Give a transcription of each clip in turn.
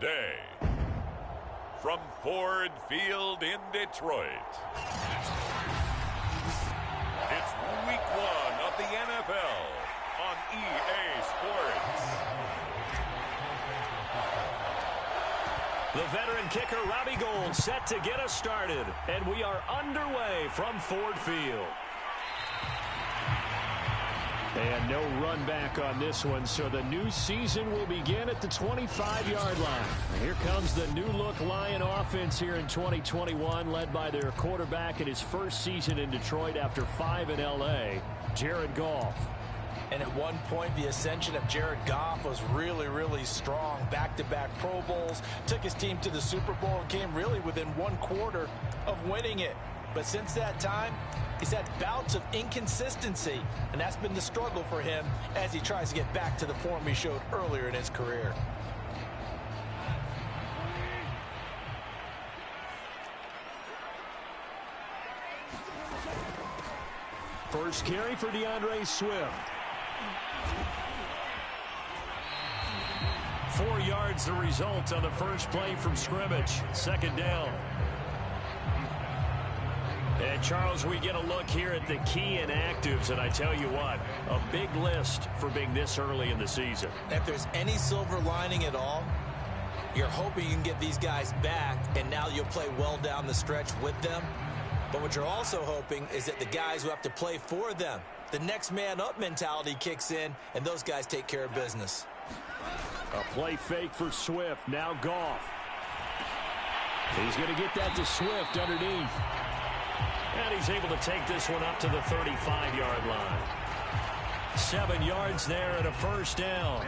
Day. From Ford Field in Detroit, it's Week 1 of the NFL on EA Sports. The veteran kicker Robbie Gould set to get us started, and we are underway from Ford Field. And no run back on this one, so the new season will begin at the 25-yard line. Here comes the new-look Lion offense here in 2021, led by their quarterback in his first season in Detroit after 5 in L.A., Jared Goff. And at one point, the ascension of Jared Goff was really, really strong. Back-to-back Pro Bowls, took his team to the Super Bowl, and came really within one quarter of winning it. But since that time, he's had bouts of inconsistency, and that's been the struggle for him as he tries to get back to the form he showed earlier in his career. First carry for DeAndre Swift. 4 yards the result on the first play from scrimmage. Second down. And, Charles, we get a look here at the key inactives, and I tell you what, a big list for being this early in the season. If there's any silver lining at all, you're hoping you can get these guys back, and now you'll play well down the stretch with them. But what you're also hoping is that the guys who have to play for them, the next man up mentality kicks in, and those guys take care of business. A play fake for Swift. Now Goff. He's going to get that to Swift underneath. And he's able to take this one up to the 35-yard line. 7 yards there and a first down.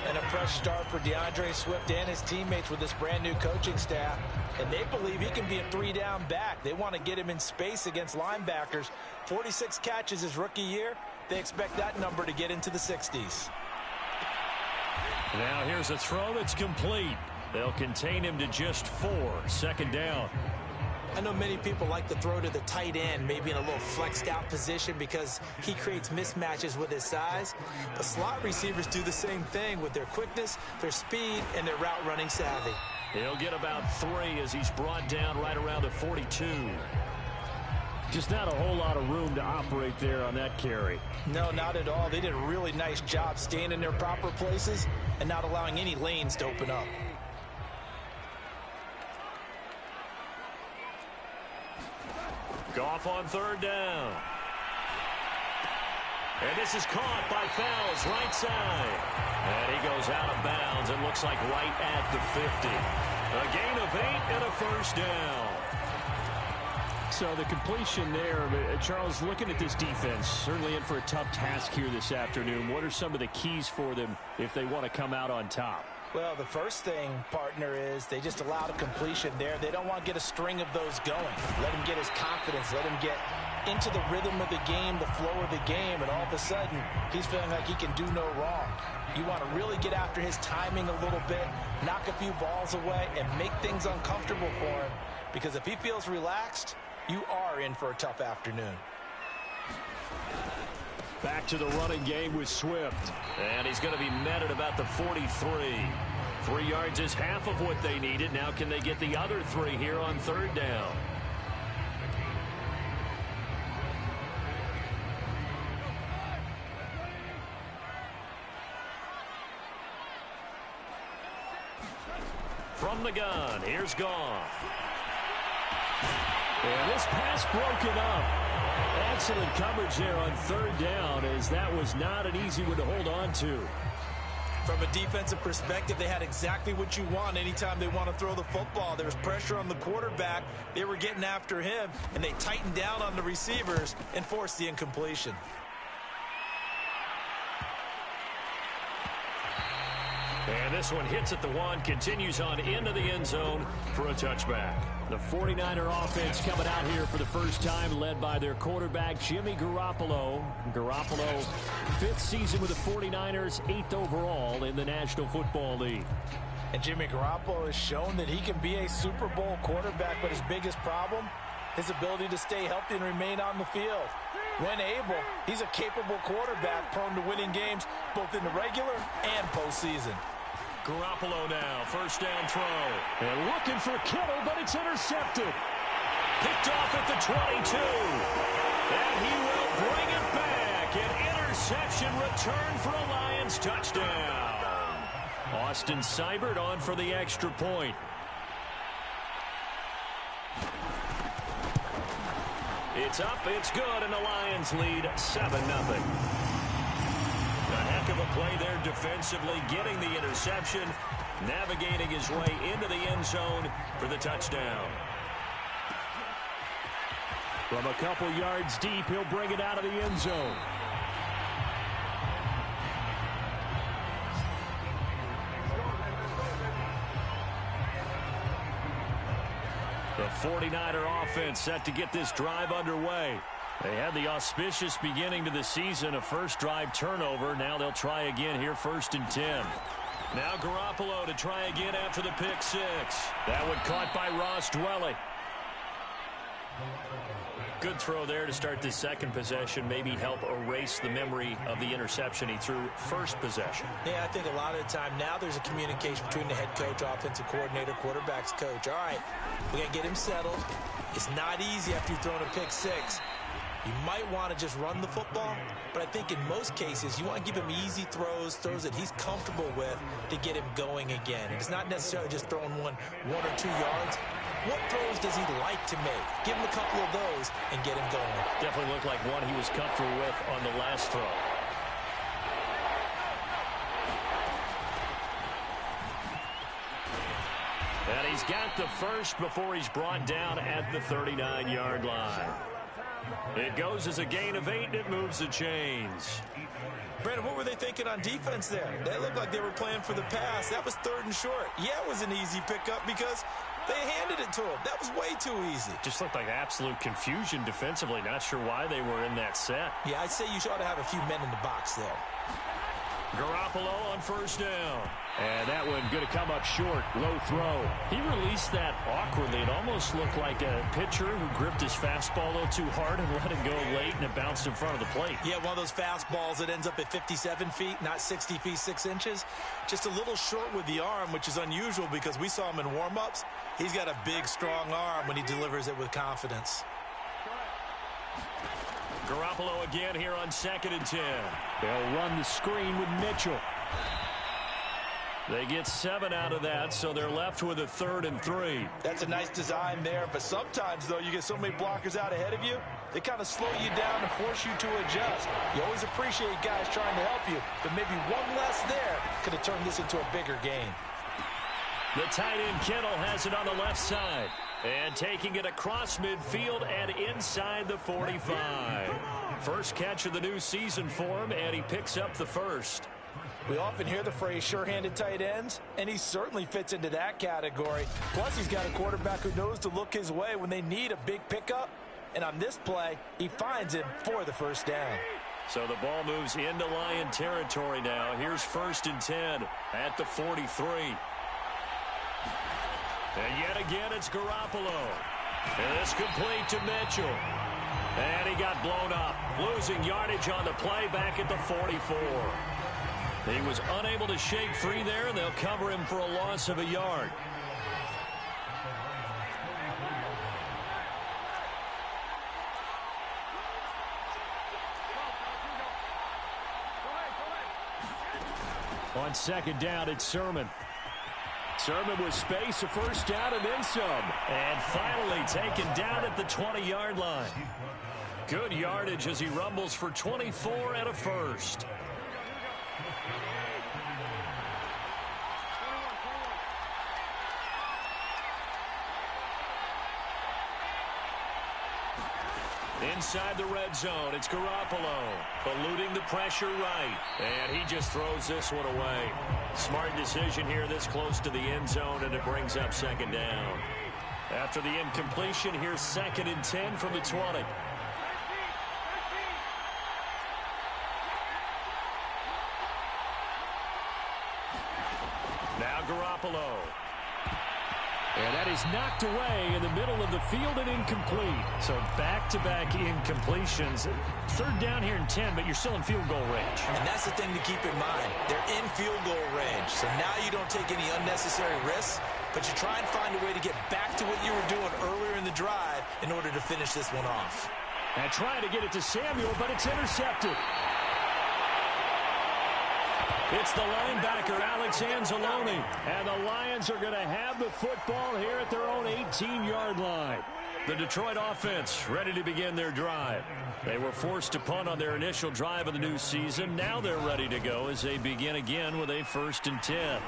And a fresh start for DeAndre Swift and his teammates with this brand-new coaching staff. And they believe he can be a 3-down back. They want to get him in space against linebackers. 46 catches his rookie year. They expect that number to get into the 60s. Now here's a throw that's complete. They'll contain him to just 4. Second down. I know many people like to throw to the tight end, maybe in a little flexed out position because he creates mismatches with his size. But slot receivers do the same thing with their quickness, their speed, and their route running savvy. He'll get about 3 as he's brought down right around the 42. Just not a whole lot of room to operate there on that carry. No, not at all. They did a really nice job staying in their proper places and not allowing any lanes to open up. Goff on third down. And this is caught by Fells, right side. And he goes out of bounds. It looks like right at the 50. A gain of 8 and a first down. So the completion there, Charles, looking at this defense, certainly in for a tough task here this afternoon. What are some of the keys for them if they want to come out on top? Well, the first thing, partner, is they just allowed a completion there. They don't want to get a string of those going. Let him get his confidence. Let him get into the rhythm of the game, the flow of the game, and all of a sudden, he's feeling like he can do no wrong. You want to really get after his timing a little bit, knock a few balls away, and make things uncomfortable for him. Because if he feels relaxed, you are in for a tough afternoon. Back to the running game with Swift. And he's going to be met at about the 43. 3 yards is half of what they needed. Now can they get the other 3 here on third down? From the gun, here's Goff. And this pass broken up. Excellent coverage there on third down, as that was not an easy one to hold on to. From a defensive perspective, they had exactly what you want anytime they want to throw the football. There was pressure on the quarterback. They were getting after him, and they tightened down on the receivers and forced the incompletion. And this one hits at the 1, continues on into the end zone for a touchback. The 49er offense coming out here for the first time, led by their quarterback, Jimmy Garoppolo. Garoppolo, 5th season with the 49ers, 8th overall in the National Football League. And Jimmy Garoppolo has shown that he can be a Super Bowl quarterback, but his biggest problem, his ability to stay healthy and remain on the field. When able, he's a capable quarterback prone to winning games both in the regular and postseason. Garoppolo now, first down throw. And looking for Kittle, but it's intercepted. Picked off at the 22. And he will bring it back. An interception return for a Lions touchdown. Austin Seibert on for the extra point. It's up, it's good, and the Lions lead 7-0. A heck of a play there defensively, getting the interception, navigating his way into the end zone for the touchdown. From a couple yards deep, he'll bring it out of the end zone. The 49er offense set to get this drive underway. They had the auspicious beginning to the season, a first drive turnover. Now they'll try again here, 1st and 10. Now Garoppolo to try again after the pick six. That one caught by Ross Dwelley. Good throw there to start this second possession. Maybe help erase the memory of the interception he threw first possession. Yeah, I think a lot of the time now there's a communication between the head coach, offensive coordinator, quarterback's coach. All right, we got to get him settled. It's not easy after you've thrown a pick six. You might want to just run the football, but I think in most cases you want to give him easy throws that he's comfortable with to get him going again. It's not necessarily just throwing one or 2 yards. What throws does he like to make? Give him a couple of those and get him going. Definitely looked like one he was comfortable with on the last throw. And he's got the first before he's brought down at the 39-yard line. It goes as a gain of 8, and it moves the chains. Brandon, what were they thinking on defense there? They looked like they were playing for the pass. That was 3rd and short. Yeah, it was an easy pickup because they handed it to him. That was way too easy. Just looked like absolute confusion defensively. Not sure why they were in that set. Yeah, I'd say you ought to have a few men in the box there. Garoppolo on first down. And that one going to come up short. Low throw. He released that awkwardly. It almost looked like a pitcher who gripped his fastball a little too hard and let it go late, and it bounced in front of the plate. Yeah, one of those fastballs that ends up at 57 feet, not 60 feet, 6 inches. Just a little short with the arm, which is unusual because we saw him in warm-ups. He's got a big, strong arm when he delivers it with confidence. Garoppolo again here on 2nd and 10. They'll run the screen with Mitchell. They get 7 out of that, so they're left with a 3rd and 3. That's a nice design there, but sometimes, though, you get so many blockers out ahead of you, they kind of slow you down and force you to adjust. You always appreciate guys trying to help you, but maybe one less there could have turned this into a bigger game. The tight end Kittle has it on the left side. And taking it across midfield and inside the 45. First catch of the new season for him, and he picks up the first. We often hear the phrase sure-handed tight ends, and he certainly fits into that category. Plus, he's got a quarterback who knows to look his way when they need a big pickup. And on this play, he finds him for the first down. So the ball moves into Lion territory now. Here's 1st and 10 at the 43. And yet again, it's Garoppolo. And it's complete to Mitchell. And he got blown up, losing yardage on the play back at the 44. He was unable to shake free there, and they'll cover him for a loss of a yard. On 2nd down, it's Sermon. Sermon with space, a first down, and then some. And finally taken down at the 20-yard line. Good yardage as he rumbles for 24 and a first. Inside the red zone, it's Garoppolo, eluding the pressure right. And he just throws this one away. Smart decision here this close to the end zone, and it brings up 2nd down. After the incompletion, here's 2nd and 10 from the 20. Now Garoppolo. And that is is knocked away in the middle of the field and incomplete. So back-to-back incompletions. Third down here in 10, but you're still in field goal range. And that's the thing to keep in mind. They're in field goal range. So now you don't take any unnecessary risks, but you try and find a way to get back to what you were doing earlier in the drive in order to finish this one off. And trying to get it to Samuel, but it's intercepted. It's the linebacker, Alex Anzalone. And the Lions are going to have the football here at their own 18-yard line. The Detroit offense ready to begin their drive. They were forced to punt on their initial drive of the new season. Now they're ready to go as they begin again with a 1st and 10.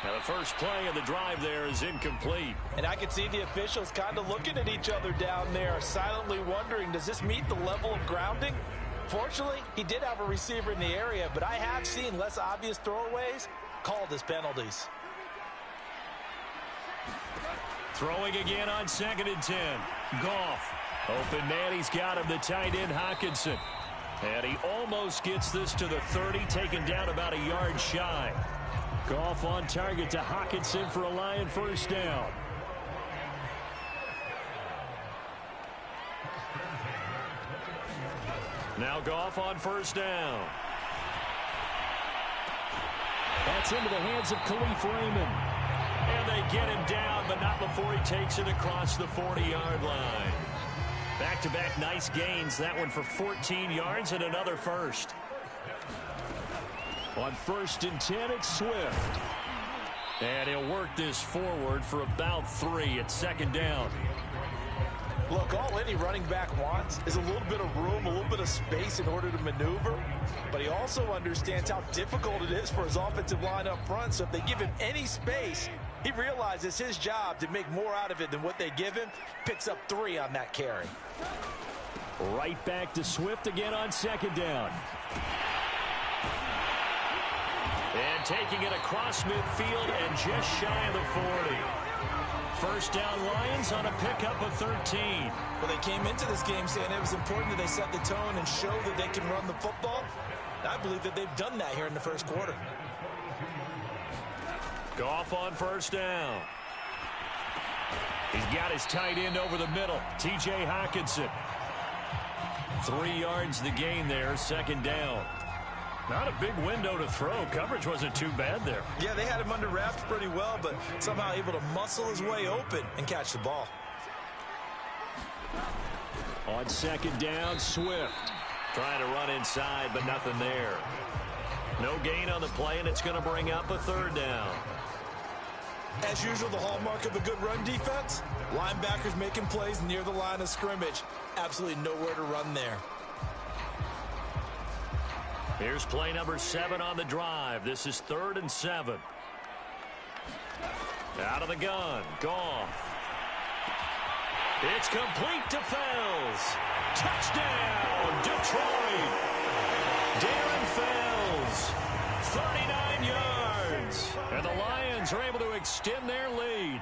Now the first play of the drive there is incomplete. And I can see the officials kind of looking at each other down there, silently wondering, does this meet the level of grounding? Fortunately, he did have a receiver in the area, but I have seen less obvious throwaways called as penalties. Throwing again on 2nd and 10. Goff. Open man, he's got him, the tight end Hockenson. And he almost gets this to the 30, taken down about a yard shy. Goff on target to Hockenson for a Lion first down. Now Goff on first down. That's into the hands of Khalif Raymond. And they get him down, but not before he takes it across the 40-yard line. Back-to-back nice gains. That one for 14 yards and another first. On 1st and 10, it's Swift. And he'll work this forward for about 3 at 2nd down. Look, all any running back wants is a little bit of room, a little bit of space in order to maneuver. But he also understands how difficult it is for his offensive line up front. So if they give him any space, he realizes his job to make more out of it than what they give him. Picks up 3 on that carry. Right back to Swift again on 2nd down. And taking it across midfield and just shy of the 40. First down Lions on a pickup of 13. Well, they came into this game saying it was important that they set the tone and show that they can run the football. I believe that they've done that here in the first quarter. Goff on first down. He's got his tight end over the middle, T.J. Hockenson. 3 yards the gain there, 2nd down. Not a big window to throw. Coverage wasn't too bad there. Yeah, they had him under wraps pretty well, but somehow able to muscle his way open and catch the ball. On 2nd down, Swift. Trying to run inside, but nothing there. No gain on the play, and it's going to bring up a 3rd down. As usual, the hallmark of a good run defense, linebackers making plays near the line of scrimmage. Absolutely nowhere to run there. Here's play number 7 on the drive. This is 3rd and 7. Out of the gun, Goff. It's complete to Fells. Touchdown, Detroit. Darren Fells, 39 yards. And the Lions are able to extend their lead.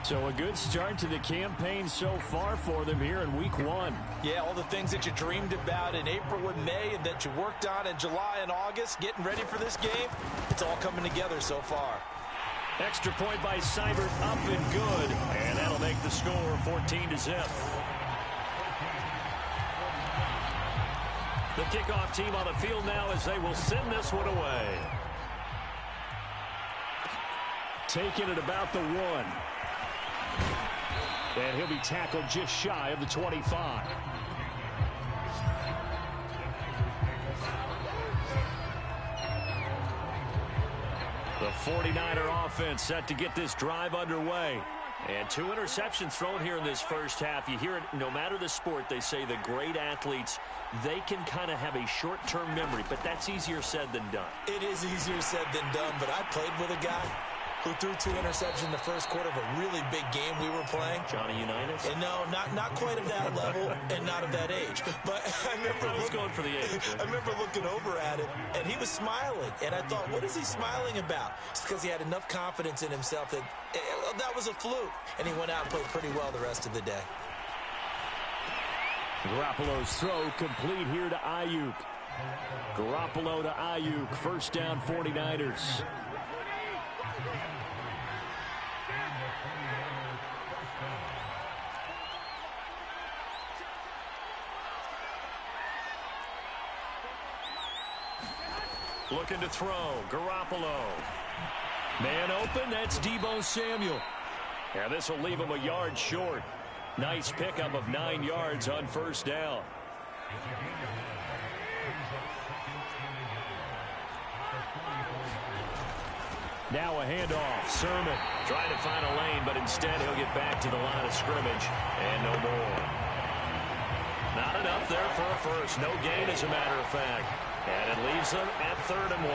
So a good start to the campaign so far for them here in week 1. Yeah, all the things that you dreamed about in April and May and that you worked on in July and August, getting ready for this game, it's all coming together so far. Extra point by Seibert, up and good. And that'll make the score 14-0. The kickoff team on the field now as they will send this one away. Taking it about the 1. And he'll be tackled just shy of the 25. The 49er offense set to get this drive underway. And 2 interceptions thrown here in this first half. You hear it, no matter the sport, they say the great athletes, they can kind of have a short-term memory, but that's easier said than done. It is easier said than done, but I played with a guy who threw 2 interceptions in the first quarter of a really big game we were playing. Johnny Unitas? And no, not quite of that level and not of that age. But I remember going for the age. I remember looking over at him, and he was smiling. And I thought, what is he smiling about? It's because he had enough confidence in himself that that was a fluke. And he went out and played pretty well the rest of the day. Garoppolo's throw complete here to Ayuk. Garoppolo to Ayuk. First down, 49ers. Looking to throw. Garoppolo. Man open. That's Deebo Samuel. And this will leave him a yard short. Nice pickup of 9 yards on first down. Now a handoff. Sermon trying to find a lane, but instead he'll get back to the line of scrimmage and no more. Not enough there for a first. No gain, as a matter of fact. And it leaves them at 3rd and 1.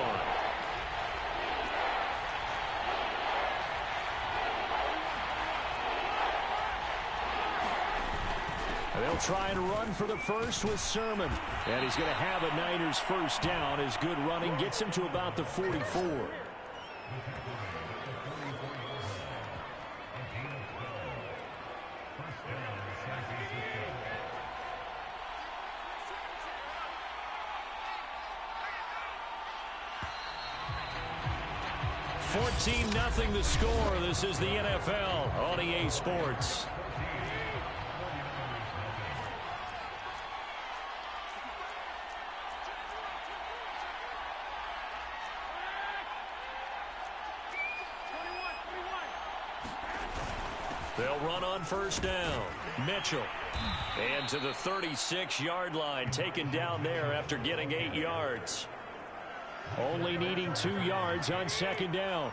They'll try and run for the first with Sermon. And he's going to have a Niners first down. His good running gets him to about the 44. Nothing the score. This is the NFL on EA Sports. They'll run on first down. Mitchell. And to the 36-yard line, taken down there after getting 8 yards. Only needing 2 yards on second down.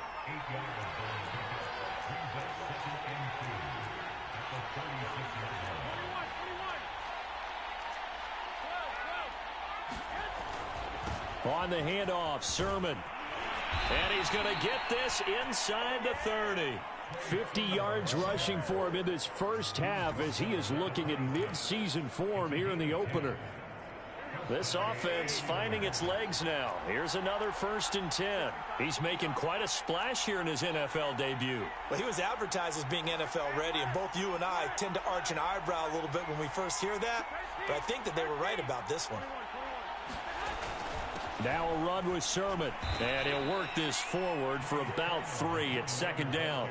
On the handoff, Sermon. And he's going to get this inside the 30. 50 yards rushing for him in this first half as he is looking in mid-season form here in the opener. This offense finding its legs now. Here's another 1st and 10. He's making quite a splash here in his NFL debut. Well, he was advertised as being NFL ready, and both you and I tend to arch an eyebrow a little bit when we first hear that, but I think that they were right about this one. Now a run with Sermon, and he'll work this forward for about 3 at second down.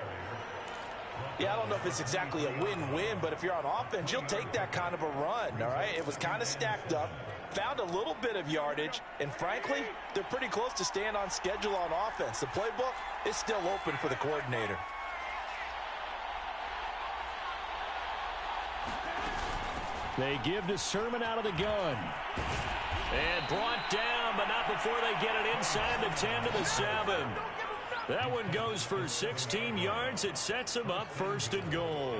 Yeah, I don't know if it's exactly a win-win, but if you're on offense, you'll take that kind of a run, all right? It was kind of stacked up, found a little bit of yardage, and frankly, they're pretty close to staying on schedule on offense. The playbook is still open for the coordinator. They give to Sermon out of the gun. And brought down, but not before they get it inside the 10 to the 7. That one goes for 16 yards. It sets them up 1st and goal.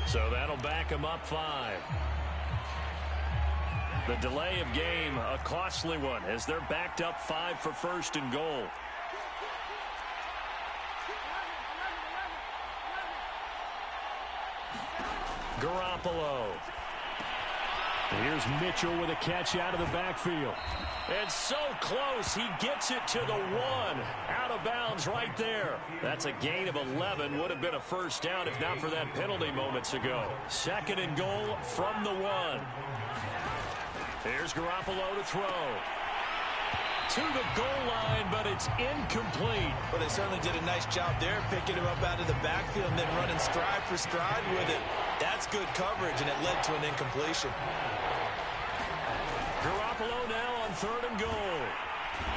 So that'll back him up 5. The delay of game, a costly one, as they're backed up 5 for 1st and goal. Garoppolo. Here's Mitchell with a catch out of the backfield. And so close, he gets it to the 1. Out of bounds right there. That's a gain of 11. Would have been a first down if not for that penalty moments ago. 2nd and goal from the 1. Here's Garoppolo to throw. To the goal line, but it's incomplete. Well, they certainly did a nice job there, picking him up out of the backfield and then running stride for stride with it. That's good coverage, and it led to an incompletion. Garoppolo now on 3rd and goal.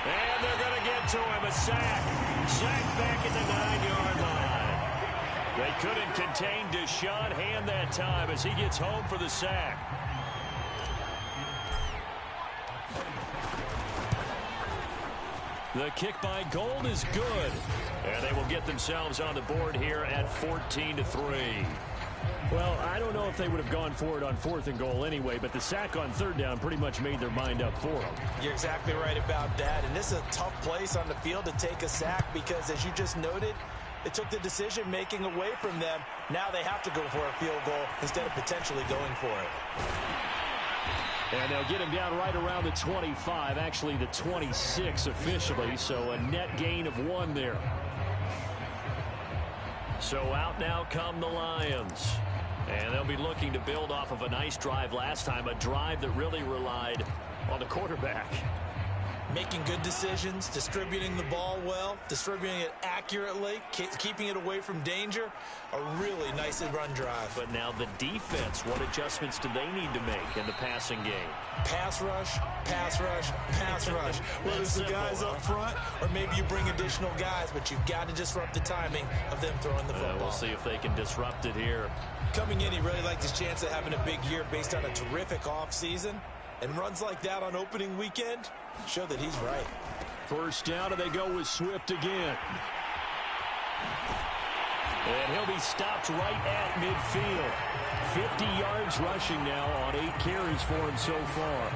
And they're going to get to him. A sack. Sack back at the 9-yard line. They couldn't contain Deshaun Hand that time as he gets home for the sack. The kick by Gold is good. And they will get themselves on the board here at 14-3. Well, I don't know if they would have gone for it on 4th and goal anyway, but the sack on 3rd down pretty much made their mind up for them. You're exactly right about that. And this is a tough place on the field to take a sack because, as you just noted, it took the decision-making away from them. Now they have to go for a field goal instead of potentially going for it. And they'll get him down right around the 25, actually the 26 officially, so a net gain of 1 there. So out now come the Lions. And they'll be looking to build off of a nice drive last time, a drive that really relied on the quarterback. Making good decisions, distributing the ball well, distributing it accurately, keeping it away from danger. A really nice run drive. But now the defense, what adjustments do they need to make in the passing game? Pass rush, pass rush, pass rush. Whether it's the guys up front or maybe you bring additional guys, but you've got to disrupt the timing of them throwing the football. We'll see if they can disrupt it here. Coming in, he really liked his chance of having a big year based on a terrific offseason. And runs like that on opening weekend show that he's right. First down, and they go with Swift again. And he'll be stopped right at midfield. 50 yards rushing now on 8 carries for him so far.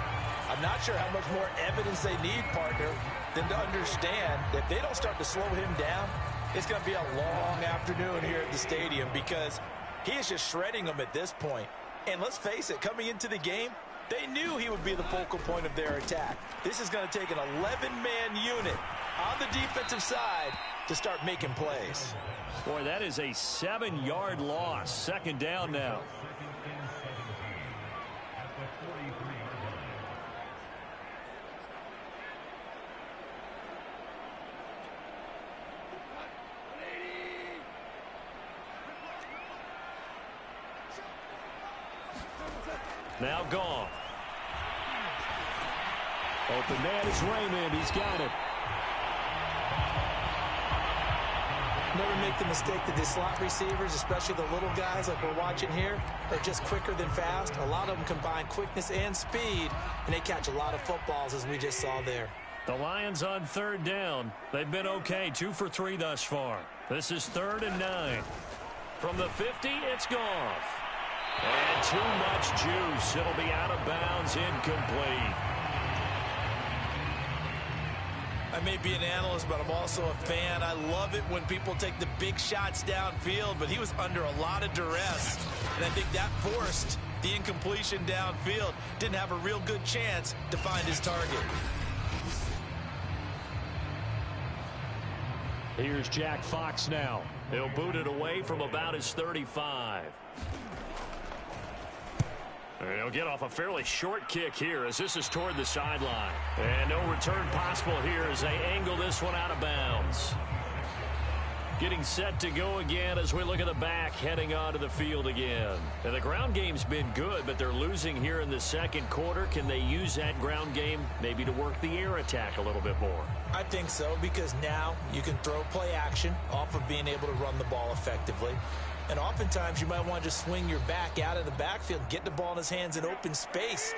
I'm not sure how much more evidence they need, partner, than to understand that if they don't start to slow him down, it's going to be a long afternoon here at the stadium because he is just shredding them at this point. And let's face it, coming into the game, they knew he would be the focal point of their attack. This is going to take an 11-man unit on the defensive side to start making plays. Boy, that is a 7-yard loss. Second down now. Now gone. Open man is Raymond. He's got it. Never make the mistake that the slot receivers, especially the little guys like we're watching here, are just quicker than fast. A lot of them combine quickness and speed, and they catch a lot of footballs, as we just saw there. The Lions on third down. They've been okay, 2 for 3 thus far. This is 3rd and 9. From the 50, it's Goff. And too much juice. It'll be out of bounds, incomplete. I may be an analyst, but I'm also a fan. I love it when people take the big shots downfield, but he was under a lot of duress. And I think that forced the incompletion downfield. Didn't have a real good chance to find his target. Here's Jack Fox now. He'll boot it away from about his 35. He'll get off a fairly short kick here as this is toward the sideline. And no return possible here as they angle this one out of bounds. Getting set to go again as we look at the back heading onto the field again. And the ground game's been good, but they're losing here in the second quarter. Can they use that ground game maybe to work the air attack a little bit more? I think so, because now you can throw play action off of being able to run the ball effectively. And oftentimes you might want to just swing your back out of the backfield, get the ball in his hands in open space,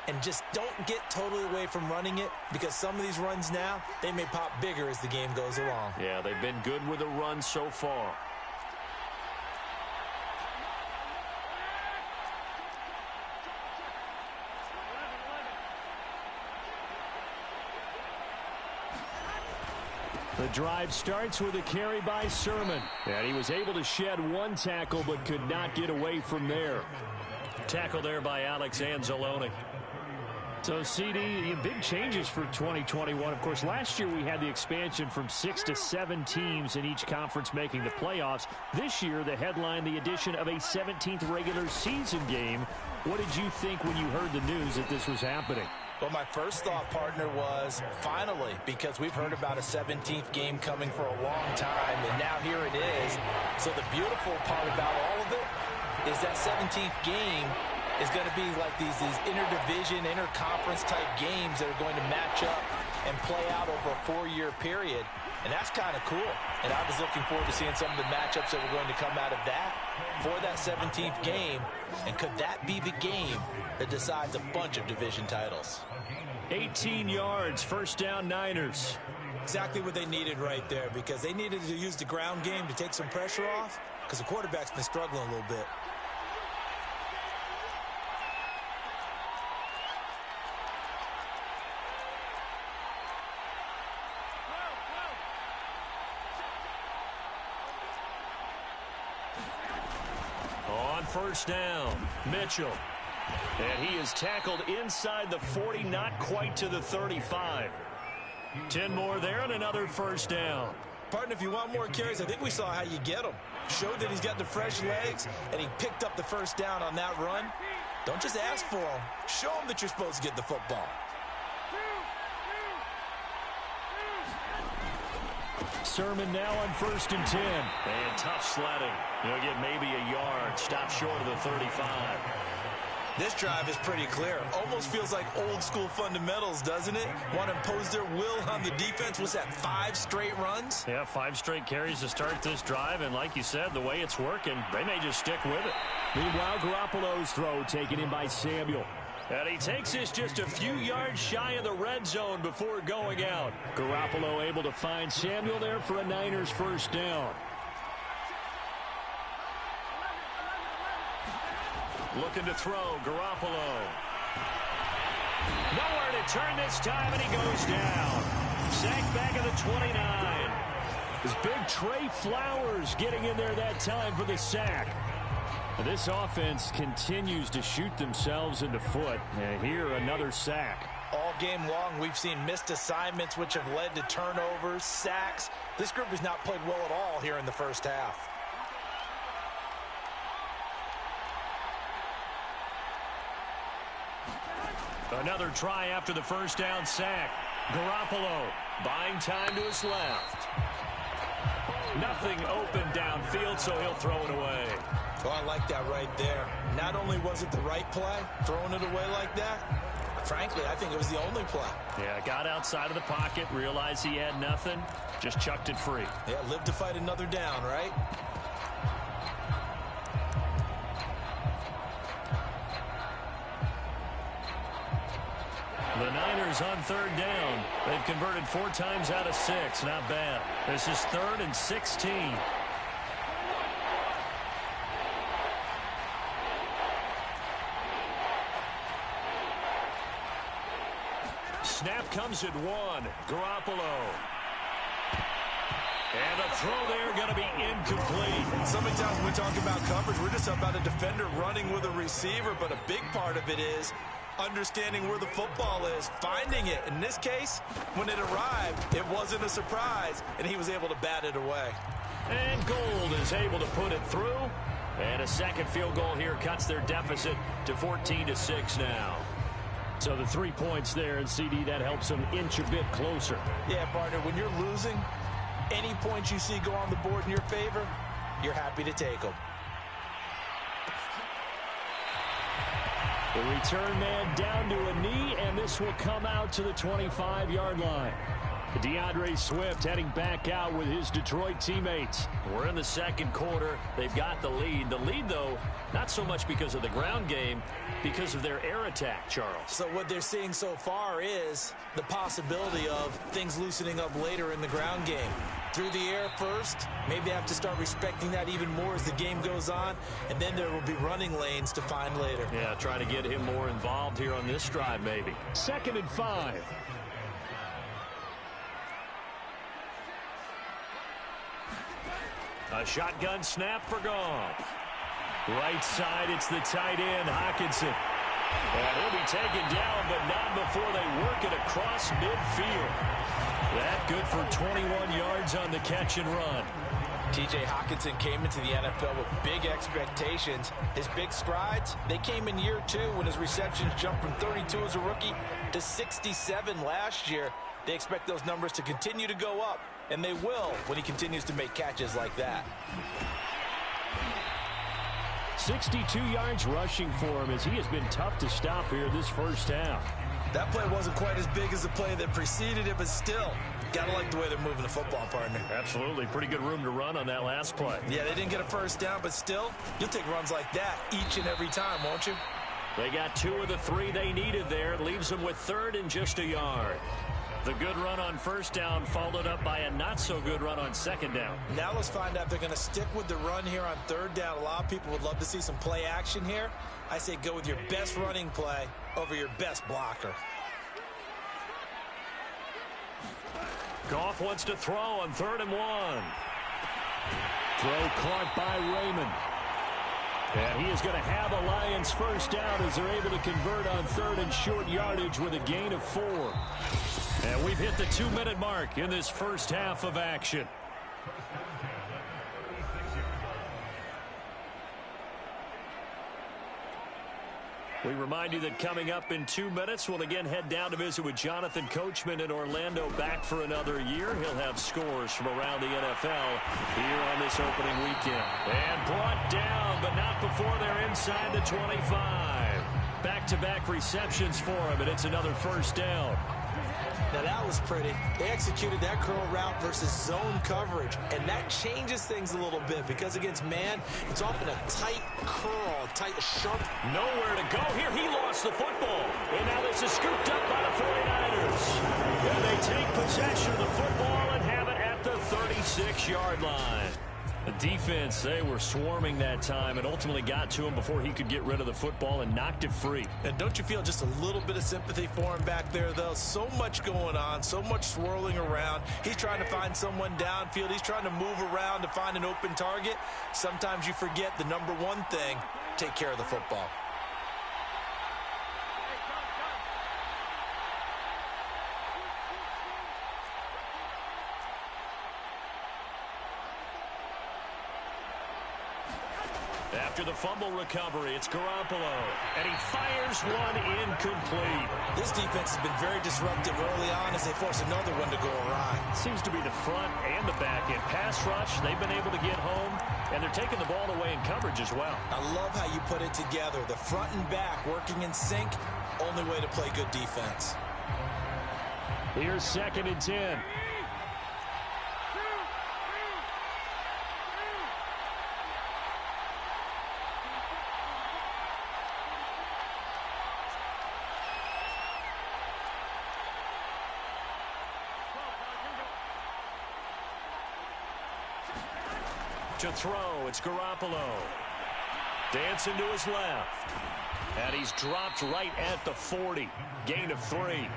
and just don't get totally away from running it, because some of these runs now, they may pop bigger as the game goes along. Yeah, they've been good with the run so far. The drive starts with a carry by Sermon. And he was able to shed 1 tackle but could not get away from there. Tackle there by Alex Anzalone. So, CD, big changes for 2021. Of course, last year we had the expansion from 6 to 7 teams in each conference making the playoffs. This year, the headline, the addition of a 17th regular season game. What did you think when you heard the news that this was happening? Well, my first thought, partner, was finally, because we've heard about a 17th game coming for a long time, and now here it is. So the beautiful part about all of it is that 17th game is going to be like these interdivision, interconference type games that are going to match up and play out over a 4-year period. And that's kind of cool. And I was looking forward to seeing some of the matchups that were going to come out of that for that 17th game. And could that be the game that decides a bunch of division titles? 18 yards, first down Niners. Exactly what they needed right there, because they needed to use the ground game to take some pressure off, because the quarterback's been struggling a little bit. On first down, Mitchell. And he is tackled inside the 40, not quite to the 35. 10 more there and another first down. Partner, if you want more carries, I think we saw how you get them. Showed that he's got the fresh legs, and he picked up the first down on that run. Don't just ask for them. Show them that you're supposed to get the football. Sermon now on 1st and 10. And tough sledding. He'll get maybe a yard. Stop short of the 35. This drive is pretty clear. Almost feels like old school fundamentals, doesn't it? Want to impose their will on the defense. What's that, 5 straight runs? Yeah, 5 straight carries to start this drive. And like you said, the way it's working, they may just stick with it. Meanwhile, Garoppolo's throw taken in by Samuel. And he takes this just a few yards shy of the red zone before going out. Garoppolo able to find Samuel there for a Niners first down. Looking to throw, Garoppolo. Nowhere to turn this time, and he goes down. Sacked back at the 29. This big Trey Flowers getting in there that time for the sack. This offense continues to shoot themselves in the foot. And here, another sack. All game long, we've seen missed assignments, which have led to turnovers, sacks. This group has not played well at all here in the first half. Another try after the first down sack. Garoppolo buying time to his left. Nothing open downfield, so he'll throw it away. Oh, I like that right there. Not only was it the right play, throwing it away like that, frankly, I think it was the only play. Yeah, got outside of the pocket, realized he had nothing, just chucked it free. Yeah, live to fight another down, right? The Niners on 3rd down. They've converted 4 times out of 6. Not bad. This is 3rd and 16. Snap comes at 1. Garoppolo. And the throw there going to be incomplete. So many times when we talk about coverage, we're just about a defender running with a receiver, but a big part of it is understanding where the football is, finding it. In this case, when it arrived, it wasn't a surprise, and he was able to bat it away. And Gould is able to put it through. And a second field goal here cuts their deficit to 14-6 now. So the 3 points there, and CD, that helps them inch a bit closer. Yeah, partner, when you're losing, any points you see go on the board in your favor, you're happy to take them. The return man down to a knee, and this will come out to the 25-yard line. DeAndre Swift heading back out with his Detroit teammates. We're in the second quarter. They've got the lead. The lead, though, not so much because of the ground game, because of their air attack, Charles. So what they're seeing so far is the possibility of things loosening up later in the ground game. Through the air first, maybe they have to start respecting that even more as the game goes on, and then there will be running lanes to find later. Yeah, try to get him more involved here on this drive, maybe. 2nd and 5. A shotgun snap for Goff. Right side, it's the tight end, Hockenson. And he'll be taken down, but not before they work it across midfield. That good for 21 yards on the catch and run. T.J. Hockenson came into the NFL with big expectations. His big strides, they came in year 2 when his receptions jumped from 32 as a rookie to 67 last year. They expect those numbers to continue to go up, and they will when he continues to make catches like that. 62 yards rushing for him as he has been tough to stop here this first half. That play wasn't quite as big as the play that preceded it, but still, gotta like the way they're moving the football, partner. Absolutely. Pretty good room to run on that last play. Yeah, they didn't get a first down, but still, you'll take runs like that each and every time, won't you? They got 2 of the 3 they needed there. Leaves them with 3rd and just a yard. The good run on first down followed up by a not-so-good run on 2nd down. Now let's find out if they're going to stick with the run here on 3rd down. A lot of people would love to see some play action here. I say go with your best running play over your best blocker. Goff wants to throw on 3rd and 1. Throw caught by Raymond. And he is going to have a Lions first down as they're able to convert on 3rd and short yardage with a gain of 4. And we've hit the 2-minute mark in this first half of action. We remind you that coming up in 2 minutes, we'll again head down to visit with Jonathan Coachman in Orlando, back for another year. He'll have scores from around the NFL here on this opening weekend. And brought down, but not before they're inside the 25. Back-to-back receptions for him, and it's another first down. Now that was pretty. They executed that curl route versus zone coverage, and that changes things a little bit because against man, it's often a tight curl, tight, sharp. Nowhere to go here. He lost the football, and now this is scooped up by the 49ers. And they take possession of the football and have it at the 36-yard line. The defense, they were swarming that time and ultimately got to him before he could get rid of the football and knocked it free. And don't you feel just a little bit of sympathy for him back there, though? So much going on, so much swirling around. He's trying to find someone downfield. He's trying to move around to find an open target. Sometimes you forget the number one thing, take care of the football. After the fumble recovery, it's Garoppolo, and he fires one incomplete. This defense has been very disruptive early on as they force another one to go awry. Seems to be the front and the back end. Pass rush, they've been able to get home, and they're taking the ball away in coverage as well. I love how you put it together. The front and back working in sync, only way to play good defense. Here's 2nd and 10. To throw, it's Garoppolo. Dancing to his left. And he's dropped right at the 40. Gain of 3.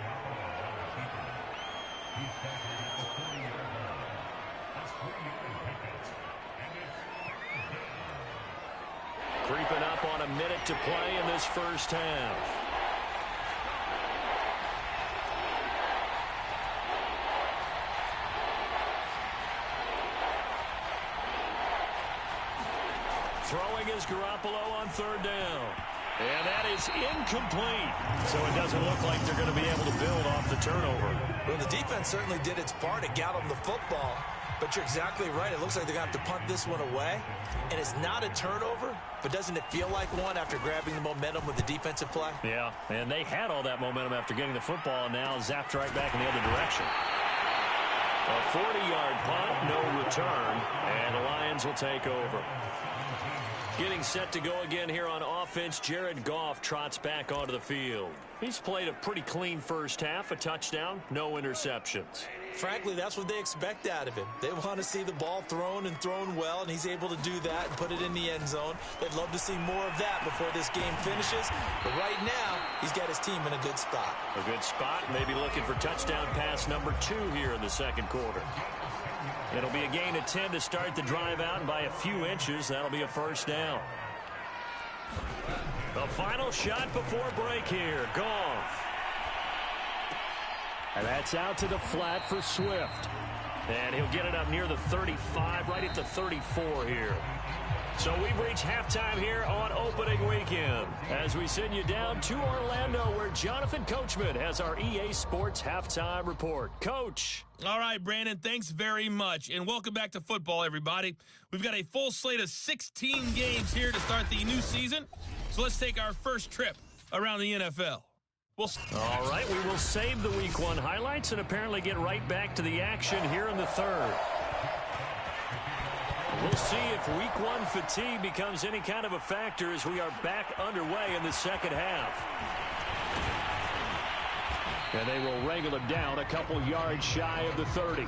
Creeping up on a minute to play in this first half. Throwing is Garoppolo on 3rd down. And that is incomplete. So it doesn't look like they're going to be able to build off the turnover. Well, the defense certainly did its part to get them the football. But you're exactly right. It looks like they're going to have to punt this one away. And it's not a turnover, but doesn't it feel like one after grabbing the momentum with the defensive play? Yeah, and they had all that momentum after getting the football, and now zapped right back in the other direction. A 40-yard punt, no return, and the Lions will take over. Getting set to go again here on offense, Jared Goff trots back onto the field. He's played a pretty clean first half, a touchdown, no interceptions. Frankly, that's what they expect out of him. They want to see the ball thrown and thrown well, and he's able to do that and put it in the end zone. They'd love to see more of that before this game finishes. But right now, he's got his team in a good spot. A good spot, maybe looking for touchdown pass number 2 here in the second quarter. It'll be a gain of 10 to start the drive out, and by a few inches, that'll be a first down. The final shot before break here, Goff. And that's out to the flat for Swift. And he'll get it up near the 35, right at the 34 here. So we've reached halftime here on opening weekend as we send you down to Orlando where Jonathan Coachman has our EA Sports halftime report. Coach. All right, Brandon, thanks very much. And welcome back to football, everybody. We've got a full slate of 16 games here to start the new season. So let's take our first trip around the NFL. All right, we will save the Week 1 highlights and apparently get right back to the action here in the third. We'll see if Week 1 fatigue becomes any kind of a factor as we are back underway in the second half. And they will wrangle it down a couple yards shy of the 30.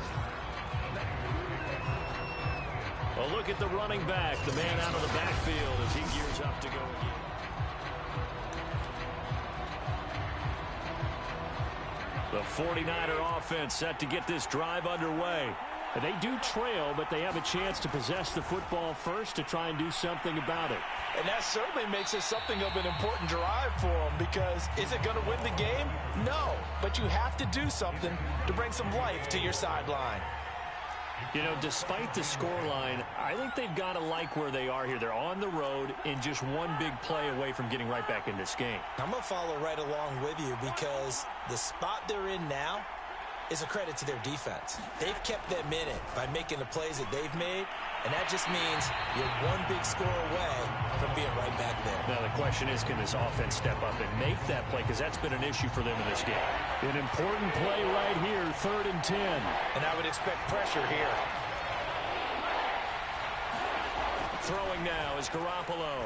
A look at the running back, the man out of the backfield as he gears up to go again. The 49er offense set to get this drive underway. And they do trail, but they have a chance to possess the football first to try and do something about it. And that certainly makes it something of an important drive for them, because is it going to win the game? No, but you have to do something to bring some life to your sideline. You know, despite the scoreline, I think they've got to like where they are here. They're on the road and just one big play away from getting right back in this game. I'm going to follow right along with you, because the spot they're in now is a credit to their defense. They've kept them in it by making the plays that they've made, and that just means you're one big score away from being right back there. Now the question is, can this offense step up and make that play? Because that's been an issue for them in this game. An important play right here, 3rd and 10. And I would expect pressure here. Throwing now is Garoppolo.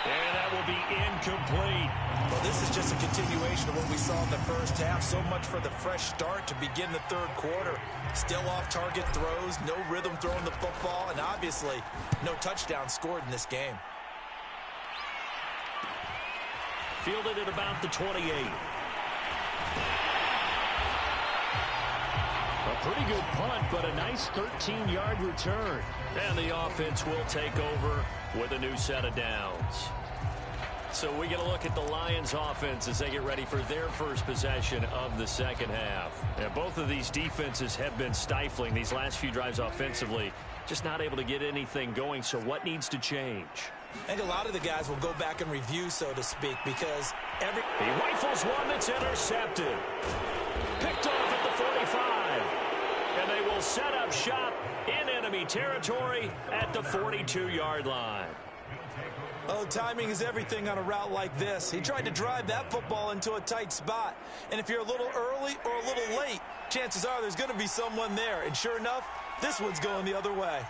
And that will be incomplete. Well, this is just a continuation of what we saw in the first half. So much for the fresh start to begin the third quarter. Still off-target throws, no rhythm throwing the football, and obviously no touchdown scored in this game. Fielded at about the 28. A pretty good punt, but a nice 13-yard return. And the offense will take over with a new set of downs. So we get a look at the Lions offense as they get ready for their first possession of the second half. Yeah, both of these defenses have been stifling these last few drives offensively. Just not able to get anything going, so what needs to change? I think a lot of the guys will go back and review, so to speak, because He rifles one that's intercepted. Picked off at the 45. And they will set up shop in enemy territory at the 42-yard line. Oh, timing is everything on a route like this. He tried to drive that football into a tight spot. And if you're a little early or a little late, chances are there's going to be someone there. And sure enough, this one's going the other way.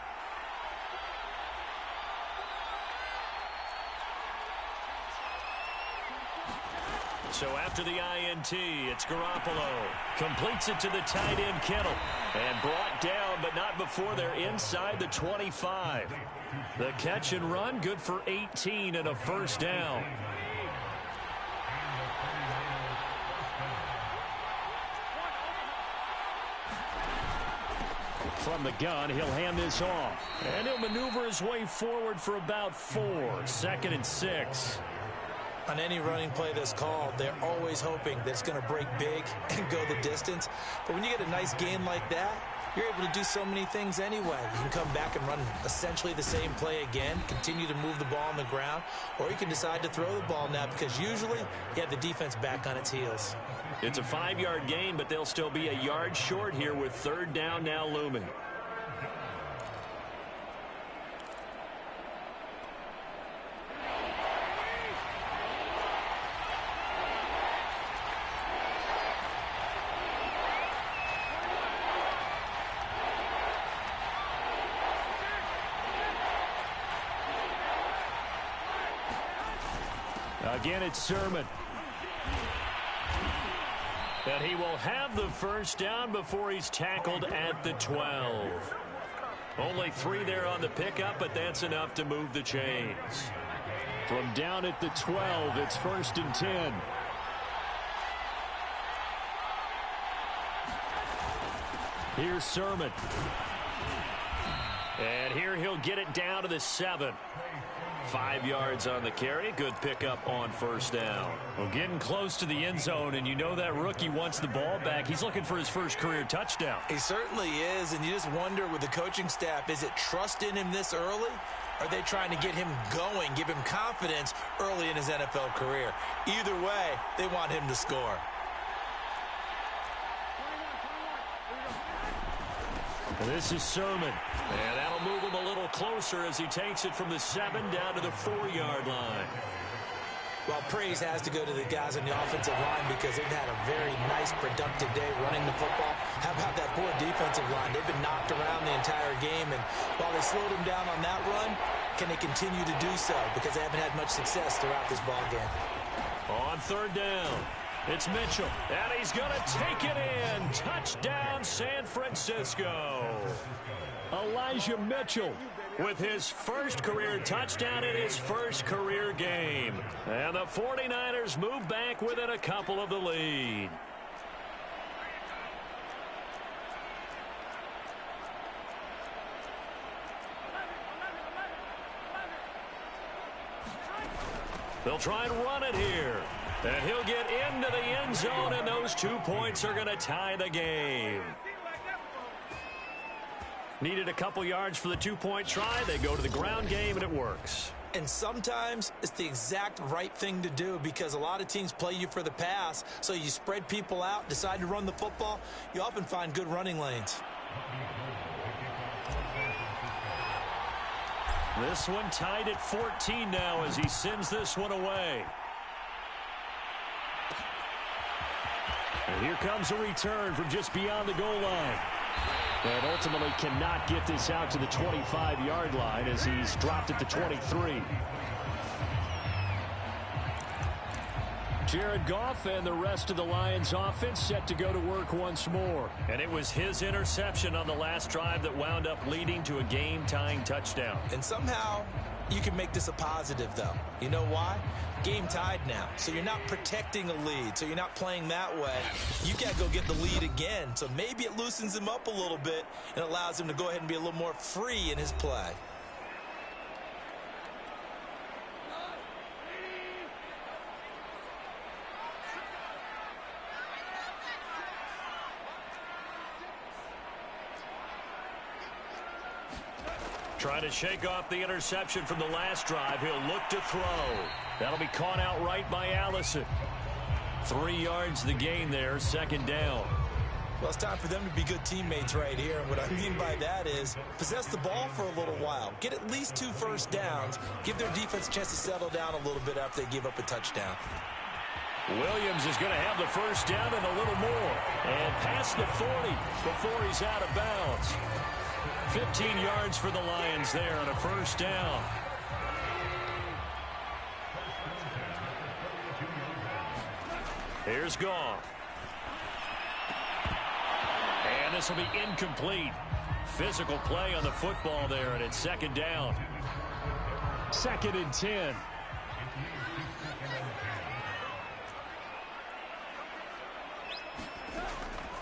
So after the INT, it's Garoppolo. Completes it to the tight end, Kittle. And brought down, but not before they're inside the 25. The catch and run, good for 18 and a first down. From the gun, he'll hand this off. And he'll maneuver his way forward for about 4. 2nd and 6. On any running play that's called, they're always hoping that it's going to break big and go the distance. But when you get a nice gain like that, you're able to do so many things anyway. You can come back and run essentially the same play again, continue to move the ball on the ground, or you can decide to throw the ball now, because usually you have the defense back on its heels. It's a 5-yard gain, but they'll still be a yard short here with 3rd down now looming. Again, it's Sermon. And he will have the first down before he's tackled at the 12. Only 3 there on the pickup, but that's enough to move the chains. From down at the 12, it's 1st and 10. Here's Sermon. And here he'll get it down to the 7. 5 yards on the carry. Good pickup on first down. Well, getting close to the end zone, and you know that rookie wants the ball back. He's looking for his first career touchdown. He certainly is, and you just wonder with the coaching staff, is it trust in him this early? Or are they trying to get him going, give him confidence early in his NFL career? Either way, they want him to score. This is Sermon. And that'll move him a little closer as he takes it from the 7 down to the 4-yard line. Well, praise has to go to the guys on the offensive line, because they've had a very nice, productive day running the football. How about that poor defensive line? They've been knocked around the entire game, and while they slowed them down on that run, can they continue to do so? Because they haven't had much success throughout this ball game. On 3rd down, it's Mitchell, and he's going to take it in. Touchdown, San Francisco. Elijah Mitchell with his first career touchdown in his first career game. And the 49ers move back within a couple of the lead. They'll try and run it here. And he'll get into the end zone, and those 2 points are going to tie the game. Needed a couple yards for the 2-point try. They go to the ground game, and it works. And sometimes it's the exact right thing to do because a lot of teams play you for the pass. So you spread people out, decide to run the football. You often find good running lanes. This one tied at 14 now as he sends this one away. And here comes a return from just beyond the goal line. And ultimately cannot get this out to the 25-yard line as he's dropped at the 23. Jared Goff and the rest of the Lions offense set to go to work once more. And it was his interception on the last drive that wound up leading to a game-tying touchdown. And somehow you can make this a positive, though. You know why? Game tied now, so you're not protecting a lead, so you're not playing that way. You got to go get the lead again, so maybe it loosens him up a little bit and allows him to go ahead and be a little more free in his play. Trying to shake off the interception from the last drive. He'll look to throw. That'll be caught out right by Allison. 3 yards the gain there, second down. Well, it's time for them to be good teammates right here. And what I mean by that is possess the ball for a little while. Get at least 2 first downs. Give their defense a chance to settle down a little bit after they give up a touchdown. Williams is going to have the first down and a little more. And past the 40 before he's out of bounds. 15 yards for the Lions there on a first down. Here's Goff. And this will be incomplete. Physical play on the football there, and it's second down. 2nd and 10.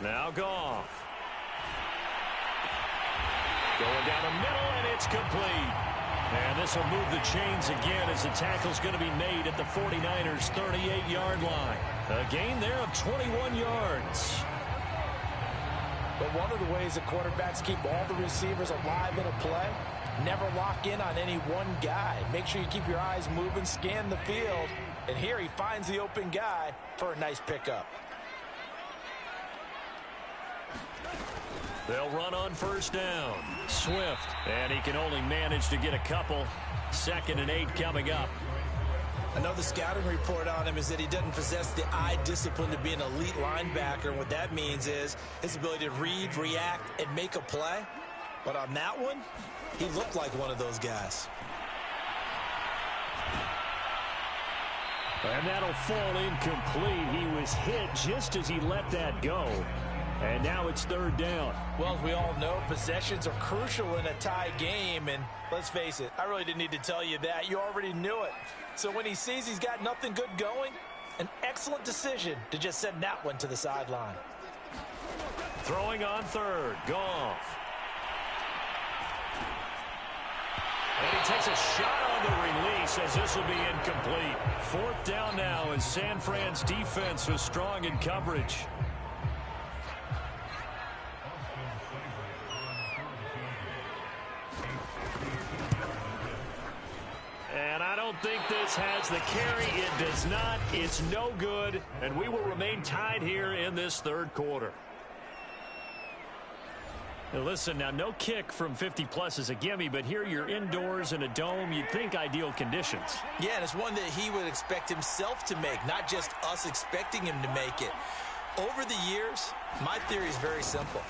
Now Goff. Going down the middle, and it's complete. And this will move the chains again as the tackle's going to be made at the 49ers' 38-yard line. A gain there of 21 yards. But one of the ways that quarterbacks keep all the receivers alive in a play, never lock in on any one guy. Make sure you keep your eyes moving, scan the field. And here he finds the open guy for a nice pickup. They'll run on first down. Swift. And he can only manage to get a couple. 2nd and 8 coming up. I know the scouting report on him is that he doesn't possess the eye discipline to be an elite linebacker. And what that means is his ability to read, react, and make a play. But on that one, he looked like one of those guys. And that'll fall incomplete. He was hit just as he let that go. And now it's third down. Well, as we all know, possessions are crucial in a tie game. And let's face it, I really didn't need to tell you that. You already knew it. So when he sees he's got nothing good going, an excellent decision to just send that one to the sideline. Throwing on third. Goff. And he takes a shot on the release as this will be incomplete. 4th down now as San Fran's defense was strong in coverage. And I don't think this has the carry. It does not. It's no good. And we will remain tied here in this third quarter. Now listen, now no kick from 50-plus is a gimme, but here you're indoors in a dome. You'd think ideal conditions. Yeah, and it's one that he would expect himself to make, not just us expecting him to make it. Over the years, my theory is very simple.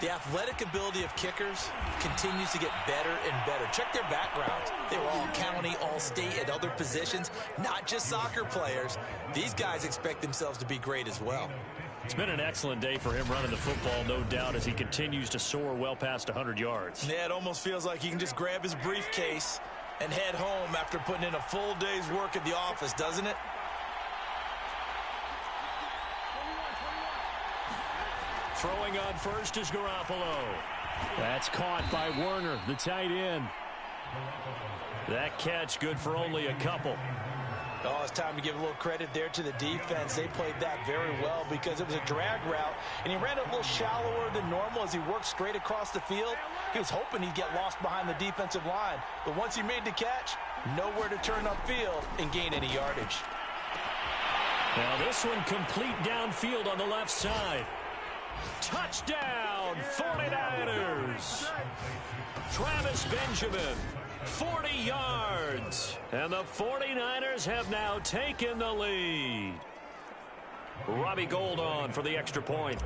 The athletic ability of kickers continues to get better and better. Check their backgrounds. They were all county, all state, at other positions, not just soccer players. These guys expect themselves to be great as well. It's been an excellent day for him running the football, no doubt, as he continues to soar well past 100 yards. Yeah, it almost feels like he can just grab his briefcase and head home after putting in a full day's work at the office, doesn't it? Throwing on first is Garoppolo. That's caught by Werner, the tight end. That catch good for only a couple. Oh, it's time to give a little credit there to the defense. They played that very well because it was a drag route, and he ran it a little shallower than normal as he worked straight across the field. He was hoping he'd get lost behind the defensive line, but once he made the catch, nowhere to turn upfield and gain any yardage. Now this one complete downfield on the left side. Touchdown, 49ers! Travis Benjamin, 40 yards. And the 49ers have now taken the lead. Robbie Gould on for the extra point.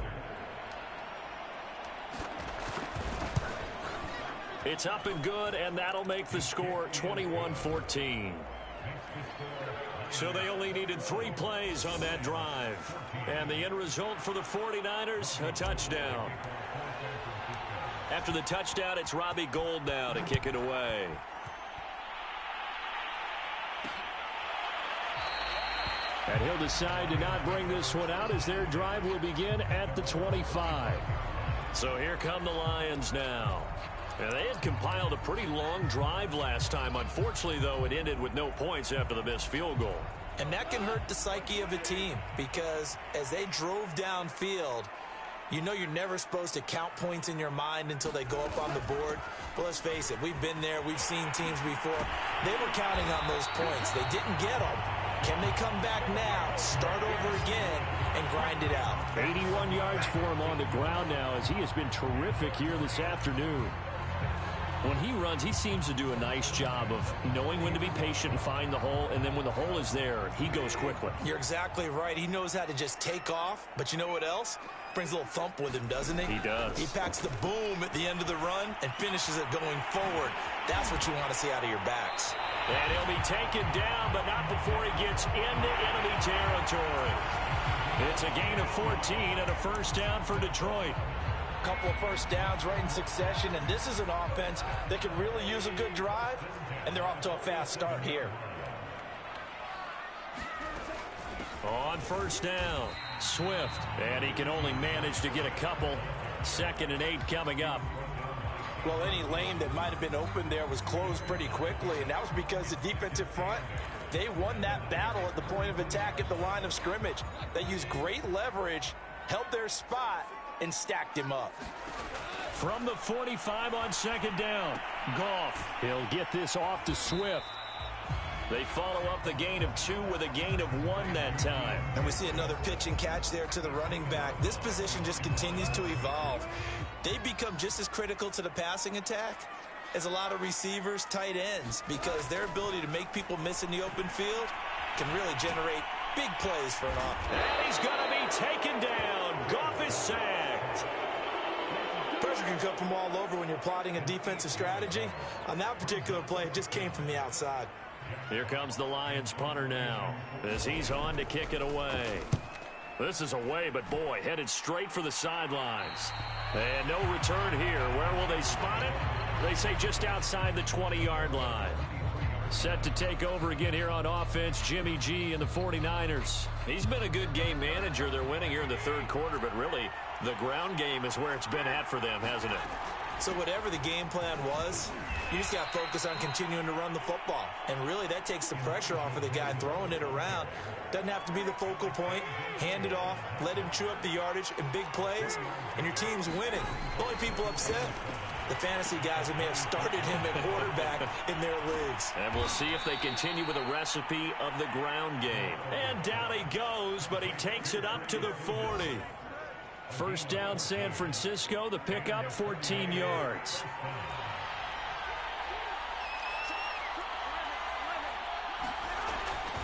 It's up and good, and that'll make the score 21-14. So they only needed 3 plays on that drive. And the end result for the 49ers, a touchdown. After the touchdown, it's Robbie Gould now to kick it away. And he'll decide to not bring this one out as their drive will begin at the 25. So here come the Lions now. And they had compiled a pretty long drive last time. Unfortunately, though, it ended with no points after the missed field goal. And that can hurt the psyche of a team because as they drove downfield, you know you're never supposed to count points in your mind until they go up on the board. Well, let's face it, we've been there. We've seen teams before. They were counting on those points. They didn't get them. Can they come back now, start over again, and grind it out? 81 yards for him on the ground now as he has been terrific here this afternoon. When he runs, he seems to do a nice job of knowing when to be patient and find the hole, and then when the hole is there, he goes quickly. You're exactly right. He knows how to just take off, but you know what else? Brings a little thump with him, doesn't he? He does. He packs the boom at the end of the run and finishes it going forward. That's what you want to see out of your backs. And he'll be taken down, but not before he gets into enemy territory. It's a gain of 14 and a first down for Detroit. Couple of first downs right in succession, and this is an offense that could really use a good drive, and they're off to a fast start here. On first down, Swift, and he can only manage to get a couple. 2nd and 8 coming up. Well, any lane that might have been open there was closed pretty quickly, and that was because the defensive front, they won that battle at the point of attack at the line of scrimmage. They used great leverage, held their spot, and stacked him up. From the 45 on 2nd down, Goff. He'll get this off to Swift. They follow up the gain of 2 with a gain of 1 that time. And we see another pitch and catch there to the running back. This position just continues to evolve. They become just as critical to the passing attack as a lot of receivers, tight ends, because their ability to make people miss in the open field can really generate big plays for an offense. And he's going to be taken down. Goff is sacked. Pressure can come from all over when you're plotting a defensive strategy. On that particular play, it just came from the outside. Here comes the Lions punter now as he's on to kick it away. This is away, but boy, headed straight for the sidelines. And no return here. Where will they spot it? They say just outside the 20-yard line. Set to take over again here on offense, Jimmy G and the 49ers. He's been a good game manager. They're winning here in the 3rd quarter, but really the ground game is where it's been at for them, hasn't it? So whatever the game plan was, you just got to focus on continuing to run the football. And really that takes the pressure off of the guy throwing it around. Doesn't have to be the focal point. Hand it off, let him chew up the yardage in big plays, and your team's winning. The only people upset, the fantasy guys who may have started him at quarterback in their leagues. And we'll see if they continue with a recipe of the ground game. And down he goes, but he takes it up to the 40. First down, San Francisco. The pickup, 14 yards.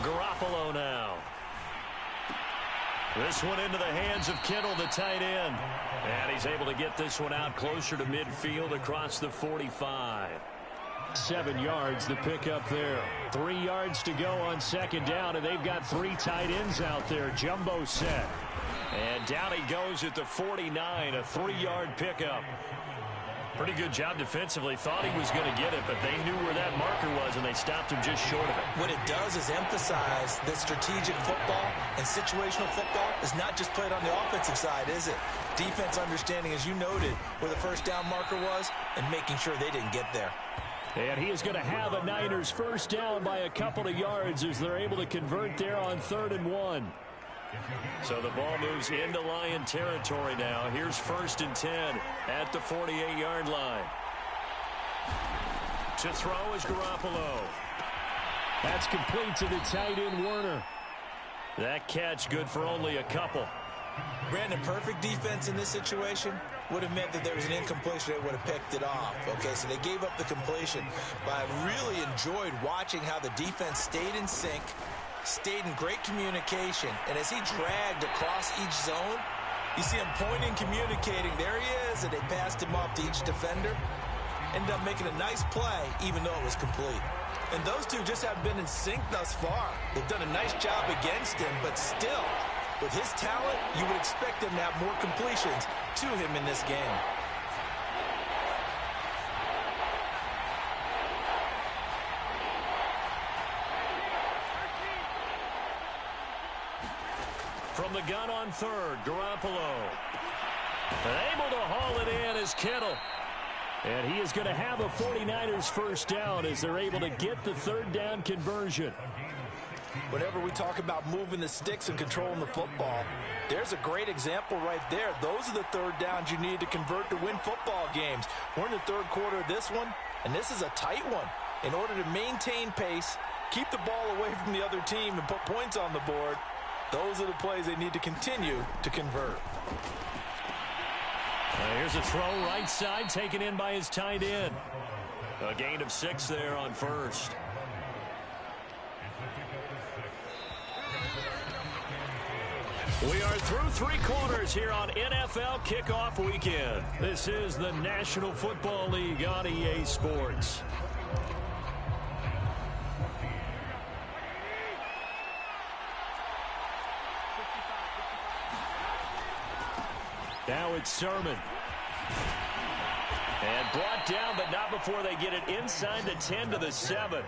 Garoppolo now. This one into the hands of Kittle, the tight end. And he's able to get this one out closer to midfield across the 45. 7 yards, the pickup there. 3 yards to go on 2nd down, and they've got 3 tight ends out there. Jumbo set. And down he goes at the 49, a 3-yard pickup. Pretty good job defensively. Thought he was going to get it, but they knew where that marker was, and they stopped him just short of it. What it does is emphasize that strategic football and situational football is not just played on the offensive side, is it? Defense understanding, as you noted, where the first down marker was and making sure they didn't get there. And he is going to have a Niners first down by a couple of yards as they're able to convert there on 3rd and 1. So the ball moves into Lion territory now. Here's 1st and 10 at the 48-yard line. To throw is Garoppolo. That's complete to the tight end, Werner. That catch good for only a couple. Brandon, perfect defense in this situation would have meant that there was an incompletion. They would have picked it off. Okay, so they gave up the completion. But I really enjoyed watching how the defense stayed in sync, stayed in great communication. And as he dragged across each zone, you see him pointing, communicating. There he is, and they passed him off to each defender. Ended up making a nice play, even though it was complete. And those two just haven't been in sync thus far. They've done a nice job against him, but still, with his talent, you would expect him to have more completions to him in this game. From the gun on 3rd, Garoppolo. Able to haul it in is Kittle. And he is going to have a 49ers first down as they're able to get the 3rd down conversion. Whenever we talk about moving the sticks and controlling the football, there's a great example right there. Those are the 3rd downs you need to convert to win football games. We're in the 3rd quarter of this one, and this is a tight one. In order to maintain pace, keep the ball away from the other team, and put points on the board, those are the plays they need to continue to convert. Here's a throw right side taken in by his tight end. A gain of 6 there on 1st. We are through 3 quarters here on NFL Kickoff Weekend. This is the National Football League on EA Sports. Now it's Sermon. And brought down, but not before they get it inside the 10 to the 7.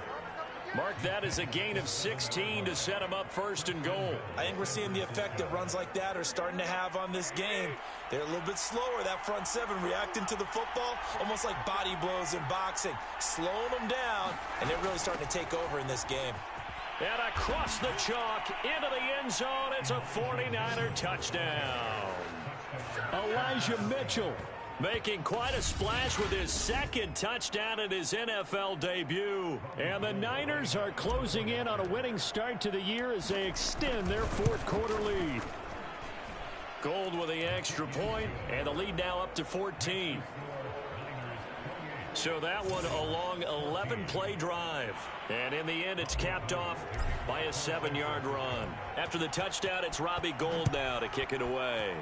Mark that as a gain of 16 to set him up 1st and goal. I think we're seeing the effect that runs like that are starting to have on this game. They're a little bit slower, that front 7, reacting to the football, almost like body blows in boxing, slowing them down, and they're really starting to take over in this game. And across the chalk, into the end zone, it's a 49er touchdown. Elijah Mitchell making quite a splash with his 2nd touchdown in his NFL debut. And the Niners are closing in on a winning start to the year as they extend their 4th quarter lead. Gold with the extra point, and the lead now up to 14. So that one a long 11-play drive. And in the end, it's capped off by a 7-yard run. After the touchdown, it's Robbie Gould now to kick it away.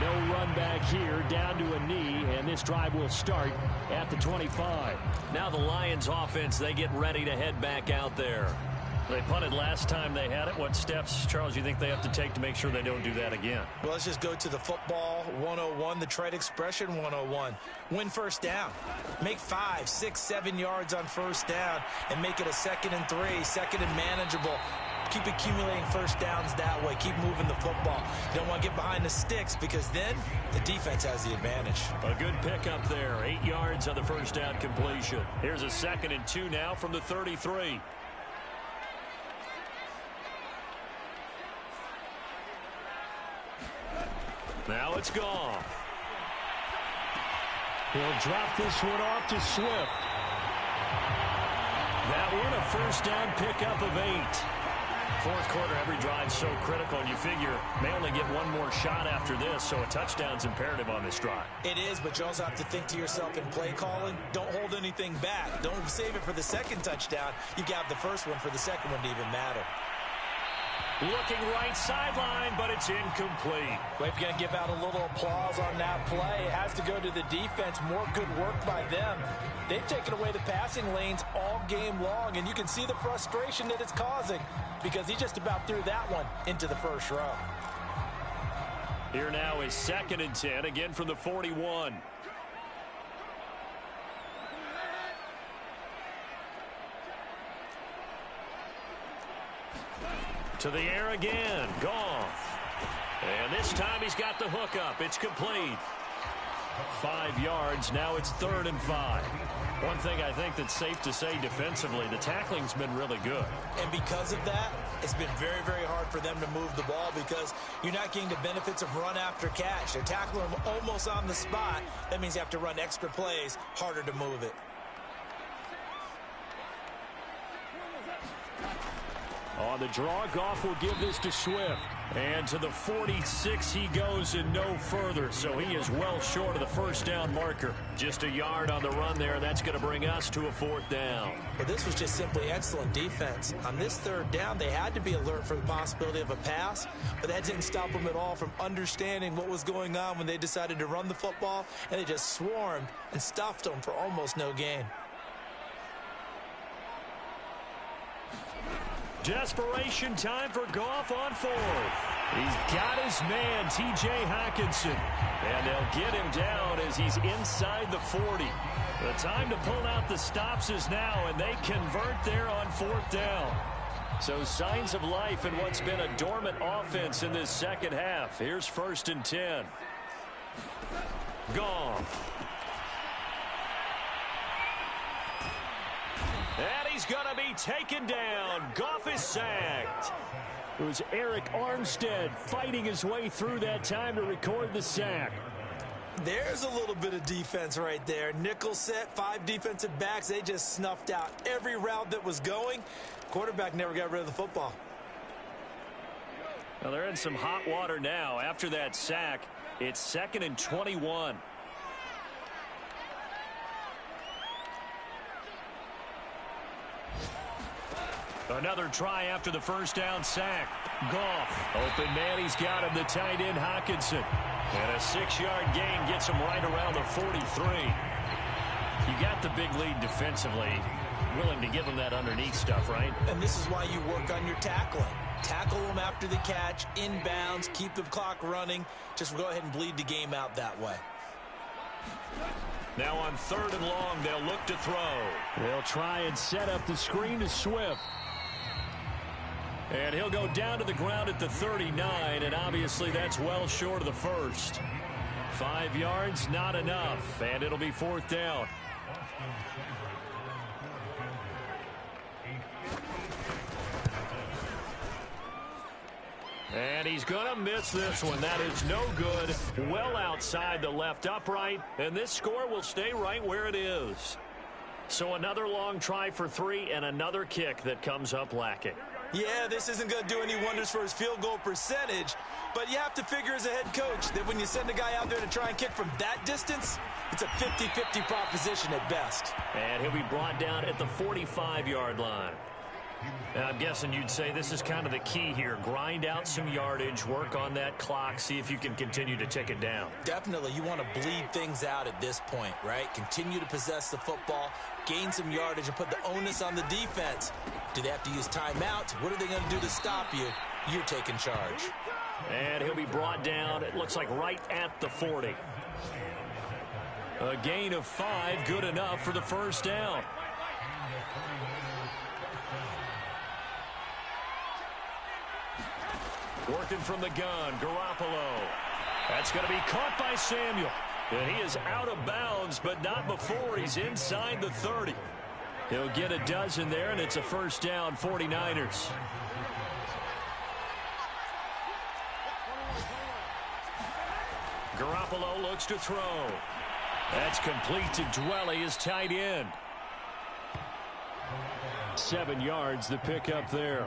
No run back here, down to a knee, and this drive will start at the 25. Now the Lions offense, they get ready to head back out there. They punted last time they had it. What steps, Charles, you think they have to take to make sure they don't do that again? Well, let's just go to the football 101, the trade expression 101. Win first down. Make 5, 6, 7 yards on first down and make it a 2nd and 3, 2nd and manageable. Keep accumulating first downs that way. Keep moving the football. You don't want to get behind the sticks because then the defense has the advantage. A good pickup there. 8 yards on the first down completion. Here's a 2nd and 2 now from the 33. Now it's Goff. He'll drop this one off to Swift. That one a first down pickup of 8. 4th quarter, every drive so critical, and you figure may only get one more shot after this, so a touchdown's imperative on this drive. It is, but you also have to think to yourself in play calling, don't hold anything back. Don't save it for the 2nd touchdown. You got the first one for the 2nd one to even matter. Looking right sideline, but it's incomplete. We've got to give out a little applause on that play. It has to go to the defense. More good work by them. They've taken away the passing lanes all game long, and you can see the frustration that it's causing because he just about threw that one into the first row. Here now is 2nd and 10, again from the 41. To the air again, Goff. And this time he's got the hookup. It's complete. 5 yards. Now it's 3rd and 5. One thing I think that's safe to say defensively, the tackling's been really good. And because of that, it's been very, very hard for them to move the ball because you're not getting the benefits of run after catch. They're tackling them almost on the spot. That means you have to run extra plays, harder to move it. On the draw, Goff will give this to Swift. And to the 46 he goes and no further. So he is well short of the first down marker. Just a yard on the run there. That's going to bring us to a 4th down. But this was just simply excellent defense. On this 3rd down, they had to be alert for the possibility of a pass, but that didn't stop them at all from understanding what was going on when they decided to run the football, and they just swarmed and stuffed them for almost no gain. Desperation time for Goff on 4th. He's got his man, T.J. Hockenson. And they'll get him down as he's inside the 40. The time to pull out the stops is now, and they convert there on 4th down. So signs of life in what's been a dormant offense in this second half. Here's 1st and 10. Goff. And he's going to be taken down. Goff is sacked. It was Eric Armstead fighting his way through that time to record the sack. There's a little bit of defense right there. Nickel set, 5 defensive backs. They just snuffed out every route that was going. Quarterback never got rid of the football. Well, they're in some hot water now. After that sack, it's 2nd and 21. Another try after the first down sack. Goff. Open man, he's got him, the tight end Hockenson. And a 6-yard gain gets him right around the 43. You got the big lead defensively. Willing to give him that underneath stuff, right? And this is why you work on your tackling. Tackle them after the catch, inbounds, keep the clock running. Just go ahead and bleed the game out that way. Now on 3rd and long, they'll look to throw. They'll try and set up the screen to Swift. And he'll go down to the ground at the 39, and obviously that's well short of the first. 5 yards, not enough, and it'll be 4th down. And he's going to miss this one. That is no good. Well outside the left upright, and this score will stay right where it is. So another long try for 3 and another kick that comes up lacking. Yeah, this isn't going to do any wonders for his field goal percentage, but you have to figure as a head coach that when you send a guy out there to try and kick from that distance, it's a 50-50 proposition at best. And he'll be brought down at the 45-yard line. And I'm guessing you'd say this is kind of the key here. Grind out some yardage, work on that clock, see if you can continue to tick it down. Definitely. You want to bleed things out at this point, right? Continue to possess the football, gain some yardage, and put the onus on the defense. Do they have to use timeouts? What are they going to do to stop you? You're taking charge. And he'll be brought down, it looks like right at the 40. A gain of 5, good enough for the first down. Working from the gun, Garoppolo. That's going to be caught by Samuel. And he is out of bounds, but not before he's inside the 30. He'll get a dozen there, and it's a first down, 49ers. Garoppolo looks to throw. That's complete to Dwelly, his tight end. 7 yards, the pickup there.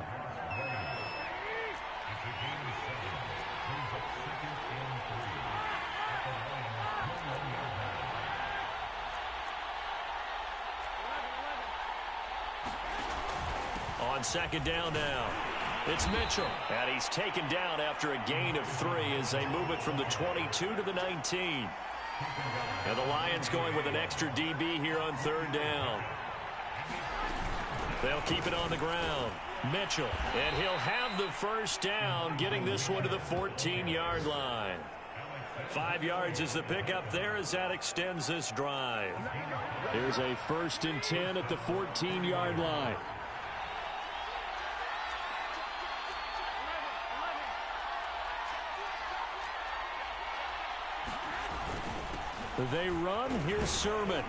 On 2nd down now, it's Mitchell. And he's taken down after a gain of 3 as they move it from the 22 to the 19. And the Lions going with an extra DB here on 3rd down. They'll keep it on the ground. Mitchell, and he'll have the first down, getting this one to the 14-yard line. 5 yards is the pickup there as that extends this drive. Here's a 1st and 10 at the 14-yard line. They run. Here's Sermon.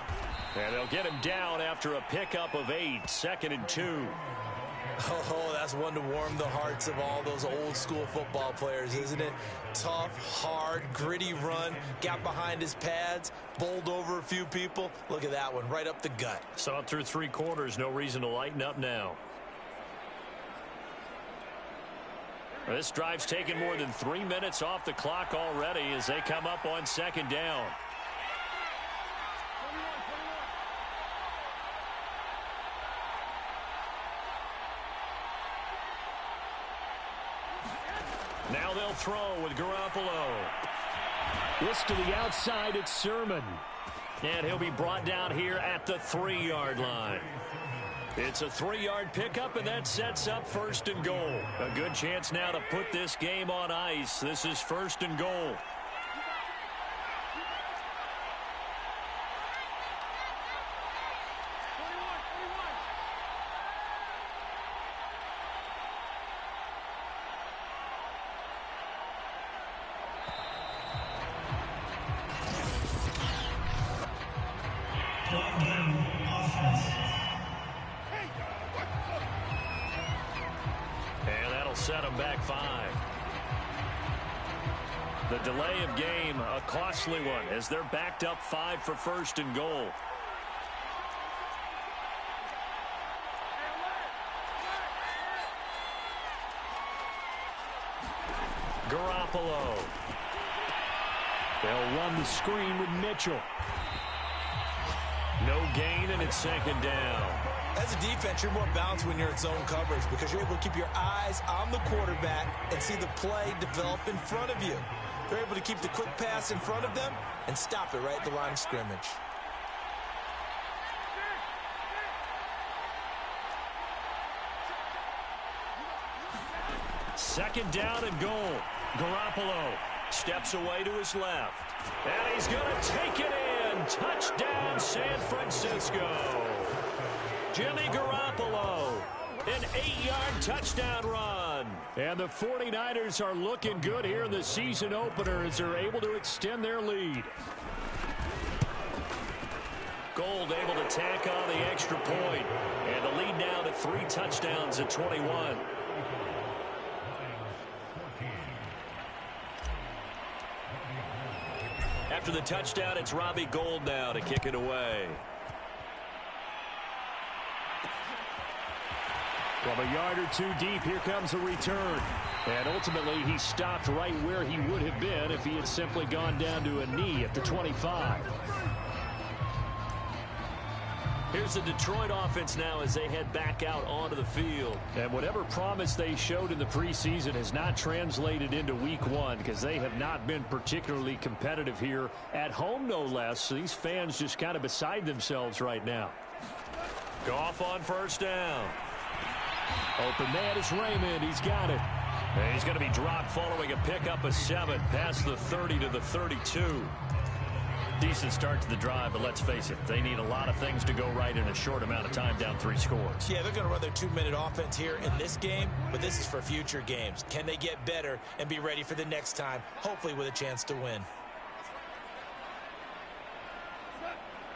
And they'll get him down after a pickup of 8, 2nd and 2. Oh, that's one to warm the hearts of all those old school football players, isn't it? Tough, hard, gritty run, got behind his pads, bowled over a few people. Look at that one, right up the gut. Saw it through 3 quarters, no reason to lighten up now. This drive's taken more than 3 minutes off the clock already as they come up on 2nd down. Now they'll throw with Garoppolo. This to the outside, it's Sermon. And he'll be brought down here at the 3-yard line. It's a 3-yard pickup, and that sets up 1st and goal. A good chance now to put this game on ice. This is 1st and goal. Set them back 5. The delay of game, a costly one, as they're backed up 5 for 1st and goal. Garoppolo. They'll run the screen with Mitchell. No gain, and it's 2nd down. As a defense, you're more balanced when you're in zone coverage because you're able to keep your eyes on the quarterback and see the play develop in front of you. They're able to keep the quick pass in front of them and stop it right at the line of scrimmage. Second down and goal. Garoppolo steps away to his left. And he's going to take it in. Touchdown, San Francisco. Jimmy Garoppolo, an 8-yard touchdown run. And the 49ers are looking good here in the season opener as they're able to extend their lead. Gold able to tack on the extra point. And the lead now to 3 touchdowns at 21. After the touchdown, it's Robbie Gould now to kick it away. From a yard or 2 deep, here comes a return. And ultimately, he stopped right where he would have been if he had simply gone down to a knee at the 25. Here's the Detroit offense now as they head back out onto the field. And whatever promise they showed in the preseason has not translated into week 1 because they have not been particularly competitive here at home, no less. So these fans just kind of beside themselves right now. Goff on 1st down. Open man is Raymond. He's got it. And he's going to be dropped following a pickup of 7 past the 30 to the 32. Decent start to the drive, but let's face it, they need a lot of things to go right in a short amount of time, down 3 scores. Yeah, they're going to run their 2-minute offense here in this game, but this is for future games. Can they get better and be ready for the next time, hopefully with a chance to win?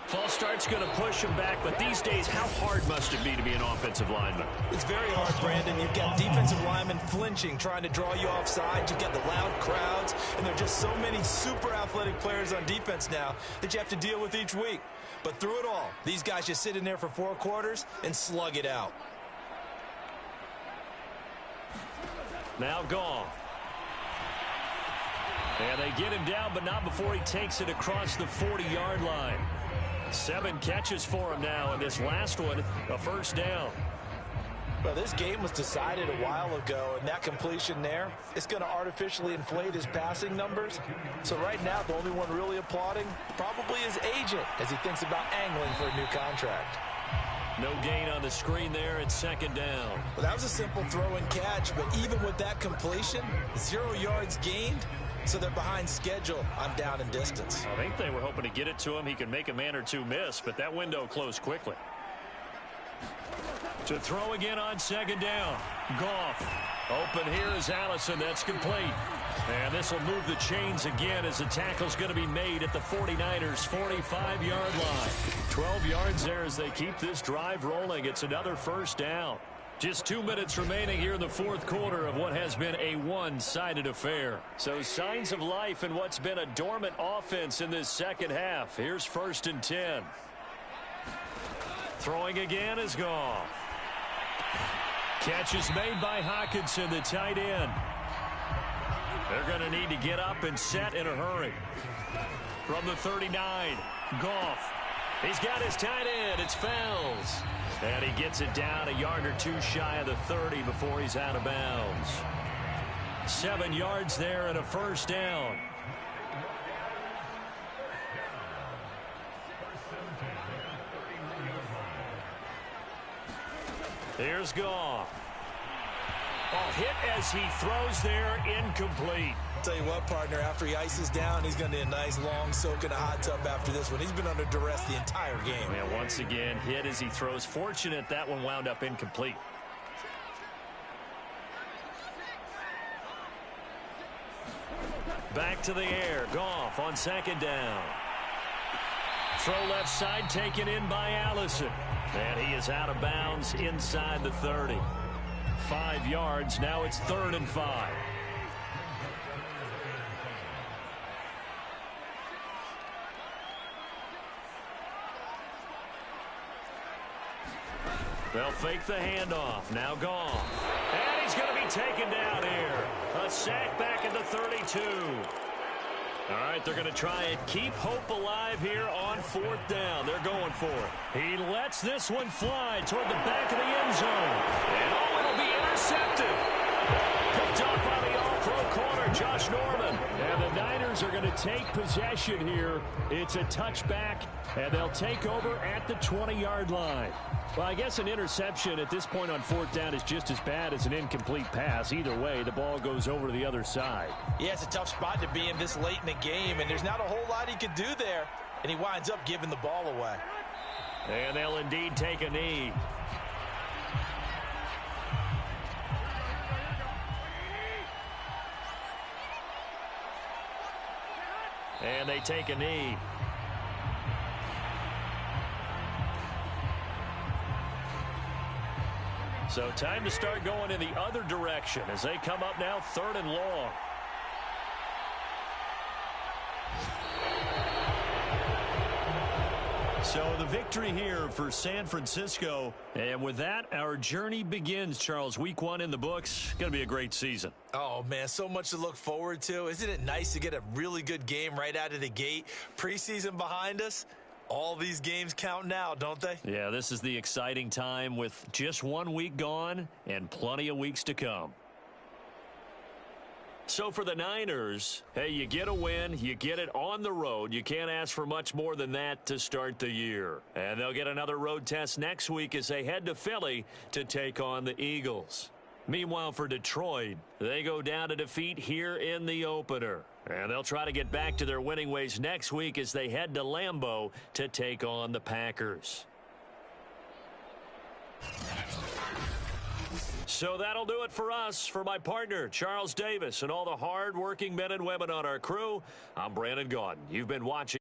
False start's going to push him back, but these days, how hard must it be to be an offensive lineman? It's very hard, Brandon. You've got defensive linemen flinching, trying to draw you offside. You've got the loud crowds, and there are just so many super athletic players on defense now that you have to deal with each week. But through it all, these guys just sit in there for 4 quarters and slug it out. Now Goff. And they get him down, but not before he takes it across the 40-yard line. 7 catches for him now, and this last one, a 1st down. Well, this game was decided a while ago, and that completion there is going to artificially inflate his passing numbers. So right now, the only one really applauding probably his agent as he thinks about angling for a new contract. No gain on the screen there at 2nd down. Well, that was a simple throw and catch, but even with that completion, 0 yards gained. So they're behind schedule on down and distance. I think they were hoping to get it to him. He could make a man or 2 miss, but that window closed quickly. To throw again on 2nd down. Goff. Open here is Allison. That's complete. And this will move the chains again as the tackle's going to be made at the 49ers' 45-yard line. 12 yards there as they keep this drive rolling. It's another first down. Just 2 minutes remaining here in the fourth quarter of what has been a one-sided affair. So signs of life in what's been a dormant offense in this second half. Here's 1st and 10. Throwing again is Goff. Catch is made by Hockenson, the tight end. They're going to need to get up and set in a hurry. From the 39, Goff. He's got his tight end. It's Fells. And he gets it down a yard or two shy of the 30 before he's out of bounds. 7 yards there and a first down. Here's Goff. Oh, hit as he throws there, incomplete. Tell you what, partner, after he ices down, he's going to need a nice long soak in a hot tub after this one. He's been under duress the entire game. Yeah, once again, hit as he throws. Fortunate that one wound up incomplete. Back to the air. Goff on 2nd down. Throw left side taken in by Allison. And he is out of bounds inside the 30. 5 yards. Now it's 3rd and 5. They'll fake the handoff. Now Goff. And he's going to be taken down here. A sack back at the 32. All right, they're going to try and keep hope alive here on 4th down. They're going for it. He lets this one fly toward the back of the end zone. And oh, it'll be intercepted. Picked off by the all-pro corner, Josh Norman. And the Niners are going to take possession here. It's a touchback, and they'll take over at the 20-yard line. Well, I guess an interception at this point on 4th down is just as bad as an incomplete pass. Either way, the ball goes over to the other side. Yeah, it's a tough spot to be in this late in the game, and there's not a whole lot he could do there. And he winds up giving the ball away. And they'll indeed take a knee. And they take a knee. So time to start going in the other direction as they come up now 3rd and long. So the victory here for San Francisco. And with that, our journey begins, Charles. Week 1 in the books. Going to be a great season. Oh, man, so much to look forward to. Isn't it nice to get a really good game right out of the gate? Preseason behind us. All these games count now, don't they? Yeah, this is the exciting time with just 1 week gone and plenty of weeks to come. So for the Niners, hey, you get a win, you get it on the road. You can't ask for much more than that to start the year. And they'll get another road test next week as they head to Philly to take on the Eagles. Meanwhile, for Detroit, they go down to defeat here in the opener. And they'll try to get back to their winning ways next week as they head to Lambeau to take on the Packers. So that'll do it for us. For my partner, Charles Davis, and all the hard-working men and women on our crew, I'm Brandon Gaudin. You've been watching.